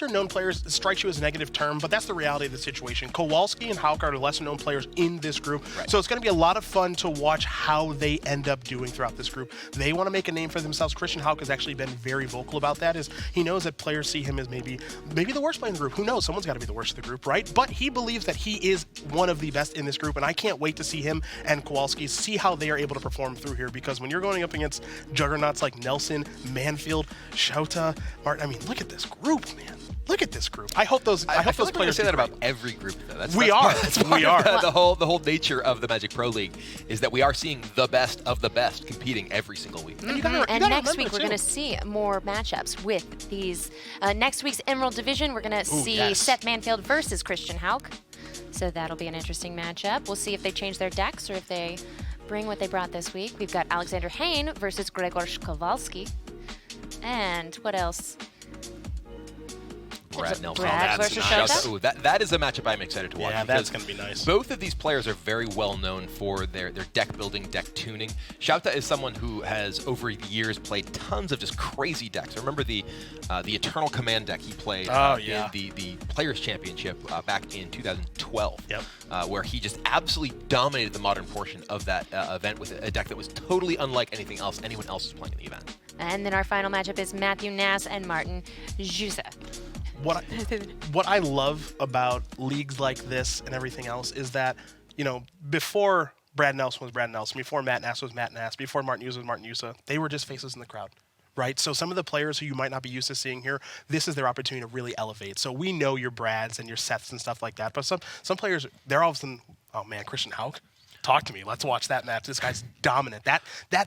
Speaker 1: known players strikes you as a negative term, but that's the reality of the situation. Kowalski and Hauck are the lesser known players in this group.
Speaker 3: Right.
Speaker 1: So it's going to be a lot of fun to watch how they end up doing throughout this group. They want to make a name for themselves. Christian Hauck has actually been very vocal about that, is he knows that players see him as maybe the worst player in the group. Who knows? Someone's got to be the worst of the group, right? But he believes that he is one of the best in this group, and I can't wait to see him and Kowalski see how they are able to perform through here, because when you're going up against juggernauts like Nelson, Manfield, Shota, Martin, I mean, look at this group, man. Look at this group. I hope those. I hope
Speaker 3: feel
Speaker 1: those
Speaker 3: like
Speaker 1: players
Speaker 3: say
Speaker 1: do
Speaker 3: that
Speaker 1: great.
Speaker 3: about every group, though. That's
Speaker 1: We
Speaker 3: part
Speaker 1: are.
Speaker 3: of the whole nature of the Magic Pro League is that we are seeing the best of the best competing every single week.
Speaker 1: And, you gotta
Speaker 2: And next
Speaker 1: remember,
Speaker 2: week, we're
Speaker 1: too.
Speaker 2: going to see more matchups with these. Next week's Emerald Division, we're going to see
Speaker 1: yes.
Speaker 2: Seth Manfield versus Christian Hauck. So that'll be an interesting matchup. We'll see if they change their decks or if they bring what they brought this week. We've got Alexander Hain versus Grzegorz Kowalski. And what else?
Speaker 3: Brad Nelson.
Speaker 2: Brad versus Shota?
Speaker 3: Ooh, that is a matchup I'm excited to watch.
Speaker 1: Yeah, that's
Speaker 3: because
Speaker 1: going to be nice.
Speaker 3: Both of these players are very well known for their deck building, deck tuning. Shouta is someone who has over the years played tons of just crazy decks. I remember the Eternal Command deck he played in the Players Championship back in 2012, where he just absolutely dominated the modern portion of that event with a deck that was totally unlike anything else anyone else was playing in the event.
Speaker 2: And then our final matchup is Matthew Nass and Martin Juza.
Speaker 1: What I love about leagues like this and everything else is that, before Brad Nelson was Brad Nelson, before Matt Nass was Matt Nass, before Martin Juza was Martin Juza, they were just faces in the crowd, right? So some of the players who you might not be used to seeing here, this is their opportunity to really elevate. So we know your Brads and your Seths and stuff like that, but some players, they're all of a sudden, oh man, Christian Hauck. Talk to me. Let's watch that match. This guy's dominant.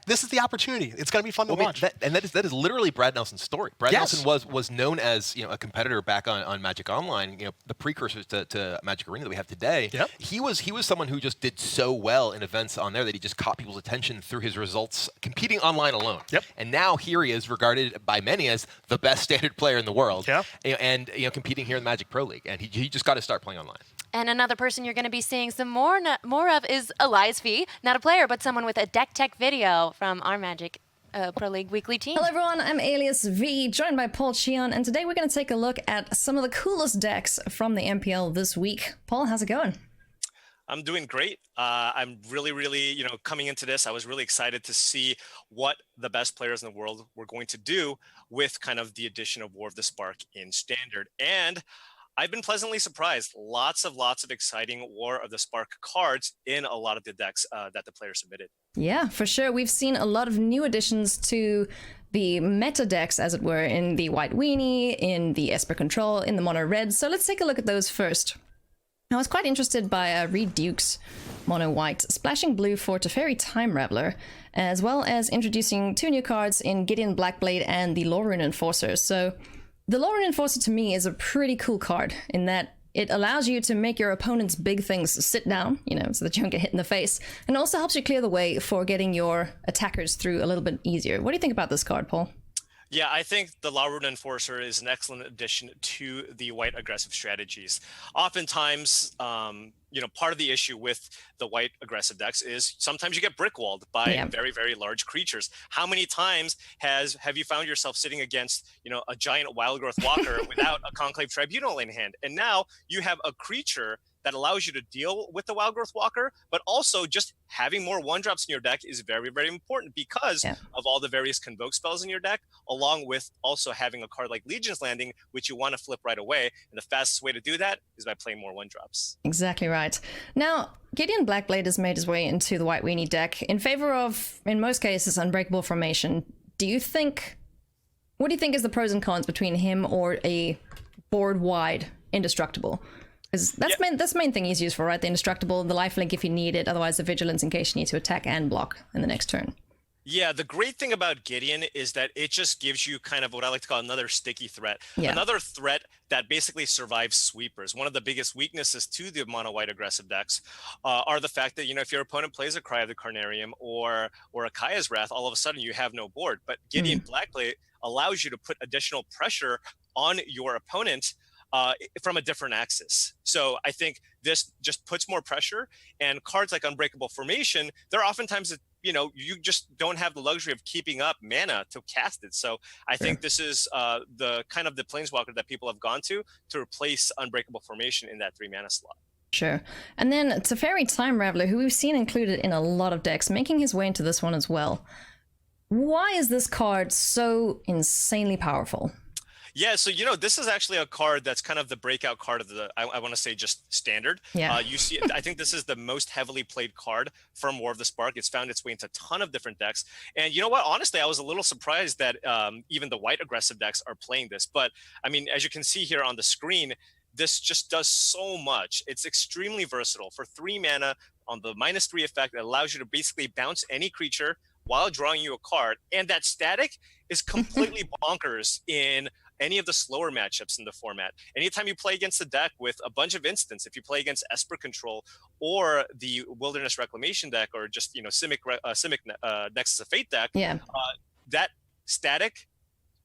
Speaker 1: This is the opportunity. It's going to be fun to watch.
Speaker 3: That is literally Brad Nelson's story. Brad
Speaker 1: Yes.
Speaker 3: Nelson was known as a competitor back on Magic Online. The precursors to Magic Arena that we have today.
Speaker 1: Yep.
Speaker 3: He was someone who just did so well in events on there that he just caught people's attention through his results competing online alone.
Speaker 1: Yep.
Speaker 3: And now here he is regarded by many as the best standard player in the world.
Speaker 1: Yeah.
Speaker 3: And competing here in the Magic Pro League. And he just got to start playing online.
Speaker 2: And another person you're going to be seeing some more of is Elias V. Not a player, but someone with a deck tech video from our Magic Pro League Weekly team.
Speaker 4: Hello everyone, I'm Alias V, joined by Paul Cheon, and today we're going to take a look at some of the coolest decks from the MPL this week. Paul, how's it going?
Speaker 5: I'm doing great. I'm really, coming into this, I was really excited to see what the best players in the world were going to do with kind of the addition of War of the Spark in Standard. And I've been pleasantly surprised. Lots of exciting War of the Spark cards in a lot of the decks that the players submitted.
Speaker 4: Yeah, for sure. We've seen a lot of new additions to the meta decks, as it were, in the White Weenie, in the Esper Control, in the Mono Red. So let's take a look at those first. I was quite interested by Reed Duke's Mono White, splashing blue for Teferi Time Raveler, as well as introducing two new cards in Gideon Blackblade and the Lore Rune Enforcer. So the Lore Rune Enforcer to me is a pretty cool card in that it allows you to make your opponent's big things sit down, so that you don't get hit in the face, and also helps you clear the way for getting your attackers through a little bit easier. What do you think about this card, Paul?
Speaker 5: Yeah, I think the Lore Rune Enforcer is an excellent addition to the white aggressive strategies. Oftentimes, part of the issue with the white aggressive decks is sometimes you get brickwalled by very, very large creatures. How many times have you found yourself sitting against, a giant wild growth walker without a Conclave Tribunal in hand? And now you have a creature that allows you to deal with the wild growth walker, but also just having more 1-drops in your deck is very, very important because of all the various convoke spells in your deck, along with also having a card like Legion's Landing, which you want to flip right away. And the fastest way to do that is by playing more 1-drops.
Speaker 4: Exactly right. Now, Gideon Blackblade has made his way into the White Weenie deck in favor of, in most cases, Unbreakable Formation. What do you think is the pros and cons between him or a board-wide Indestructible? Because that's the main thing he's used for, right? The Indestructible, the lifelink if you need it, otherwise the Vigilance in case you need to attack and block in the next turn.
Speaker 5: Yeah, the great thing about Gideon is that it just gives you kind of what I like to call another sticky threat.
Speaker 4: Yeah.
Speaker 5: Another threat that basically survives sweepers. One of the biggest weaknesses to the mono-white aggressive decks are the fact that, if your opponent plays a Cry of the Carnarium or a Kaya's Wrath, all of a sudden you have no board. But Gideon Blackblade allows you to put additional pressure on your opponent from a different axis. So I think this just puts more pressure, and cards like Unbreakable Formation, they're oftentimes, you just don't have the luxury of keeping up mana to cast it. So I think this is the kind of the Planeswalker that people have gone to replace Unbreakable Formation in that 3-mana slot.
Speaker 4: Sure. And then Teferi Time Raveler, who we've seen included in a lot of decks, making his way into this one as well. Why is this card so insanely powerful?
Speaker 5: Yeah, so this is actually a card that's kind of the breakout card of the, I want to say just standard.
Speaker 4: Yeah.
Speaker 5: You see, I think this is the most heavily played card from War of the Spark. It's found its way into a ton of different decks. And you know what? Honestly, I was a little surprised that even the white aggressive decks are playing this. But I mean, as you can see here on the screen, this just does so much. It's extremely versatile. For 3 mana on the -3 effect, it allows you to basically bounce any creature while drawing you a card. And that static is completely bonkers in any of the slower matchups in the format. Anytime you play against a deck with a bunch of instants, if you play against Esper Control or the Wilderness Reclamation deck, or just Simic Nexus of Fate deck, that static,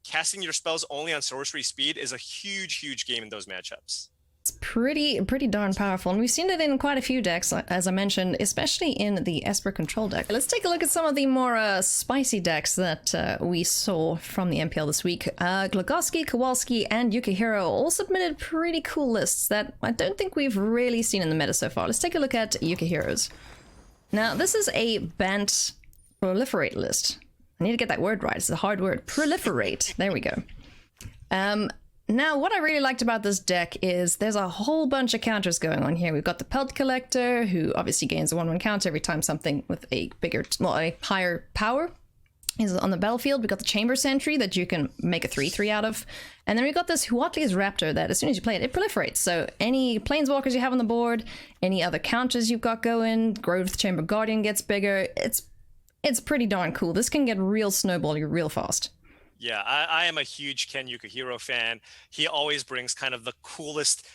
Speaker 5: casting your spells only on sorcery speed, is a huge game in those matchups.
Speaker 4: It's pretty darn powerful, and we've seen it in quite a few decks, as I mentioned, especially in the Esper Control deck. Let's take a look at some of the more spicy decks that we saw from the MPL this week. Grzegorz Kowalski and Yukihiro all submitted pretty cool lists that I don't think we've really seen in the meta so far. Let's take a look at Yukihiro's. Now, this is a Bant Proliferate list. I need to get that word right. It's a hard word. Proliferate. There we go. Now, what I really liked about this deck is there's a whole bunch of counters going on here. We've got the Pelt Collector, who obviously gains a 1/1 counter every time something with a higher power is on the battlefield. We've got the Chamber Sentry that you can make a 3/3 out of. And then we've got this Huatli's Raptor that as soon as you play it, it proliferates. So any Planeswalkers you have on the board, any other counters you've got going, Grove Chamber Guardian gets bigger. It's pretty darn cool. This can get real snowbally real fast.
Speaker 5: Yeah, I am a huge Ken Yukihiro fan. He always brings kind of the coolest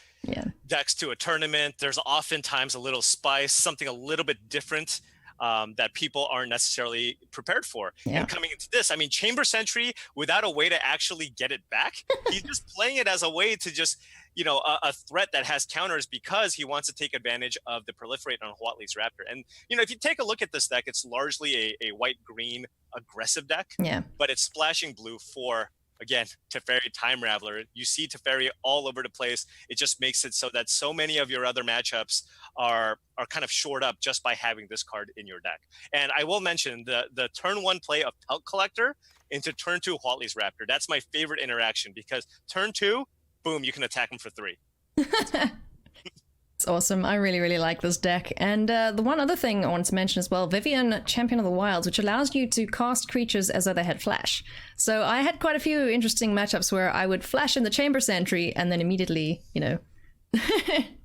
Speaker 5: decks to a tournament. There's oftentimes a little spice, something a little bit different that people aren't necessarily prepared for.
Speaker 4: Yeah.
Speaker 5: And coming into this, I mean, Chamber Sentry, without a way to actually get it back, he's just playing it as a way to just, a threat that has counters because he wants to take advantage of the proliferate on Huatli's Raptor. And, if you take a look at this deck, it's largely a white-green aggressive deck, but it's splashing blue for, again, Teferi Time Raveler. You see Teferi all over the place. It just makes it so that so many of your other matchups are kind of shored up just by having this card in your deck. And I will mention the turn 1 play of Pelt Collector into turn 2 Huatli's Raptor. That's my favorite interaction because turn 2, boom, you can attack him for 3.
Speaker 4: It's awesome. I really like this deck. And the one other thing I wanted to mention as well, Vivien, Champion of the Wilds, which allows you to cast creatures as though they had flash. So I had quite a few interesting matchups where I would flash in the Chamber Sentry and then immediately,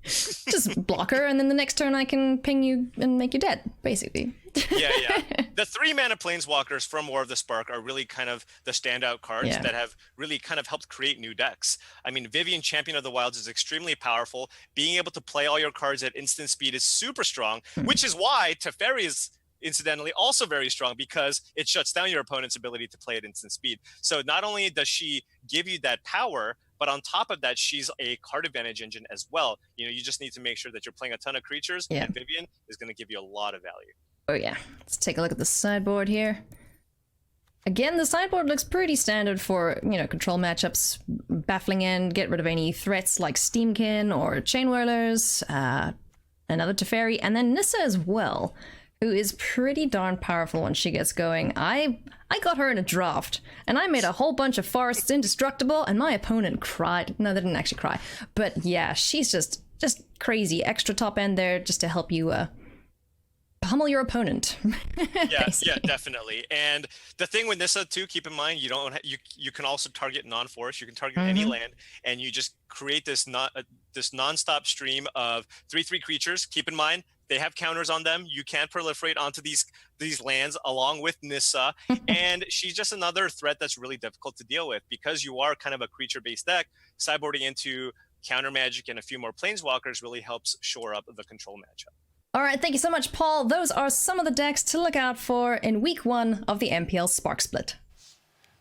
Speaker 4: just block her, and then the next turn I can ping you and make you dead, basically.
Speaker 5: Yeah. The 3-mana Planeswalkers from War of the Spark are really kind of the standout cards that have really kind of helped create new decks. I mean, Vivien, Champion of the Wilds, is extremely powerful. Being able to play all your cards at instant speed is super strong, which is why Teferi is incidentally also very strong because it shuts down your opponent's ability to play at instant speed. So not only does she give you that power, but on top of that, she's a card advantage engine as well. You just need to make sure that you're playing a ton of creatures, and Vivien is going to give you a lot of value.
Speaker 4: Oh yeah, let's take a look at the sideboard here. Again, the sideboard looks pretty standard for, control matchups. Baffling End, get rid of any threats like Steamkin or Chain Whirlers, another Teferi, and then Nissa as well, who is pretty darn powerful when she gets going. I got her in a draft, and I made a whole bunch of forests indestructible, and my opponent cried. No, they didn't actually cry. But yeah, she's just crazy. Extra top end there just to help you pummel your opponent.
Speaker 5: yeah, definitely. And the thing with Nissa too, keep in mind, you can also target non-forest. You can target any land, and you just create this non-stop stream of 3/3 creatures. Keep in mind, they have counters on them. You can proliferate onto these lands along with Nissa, and she's just another threat that's really difficult to deal with because you are kind of a creature-based deck. Sideboarding into counter magic and a few more Planeswalkers really helps shore up the control matchup.
Speaker 4: All right, thank you so much, Paul. Those are some of the decks to look out for in week 1 of the MPL Spark Split.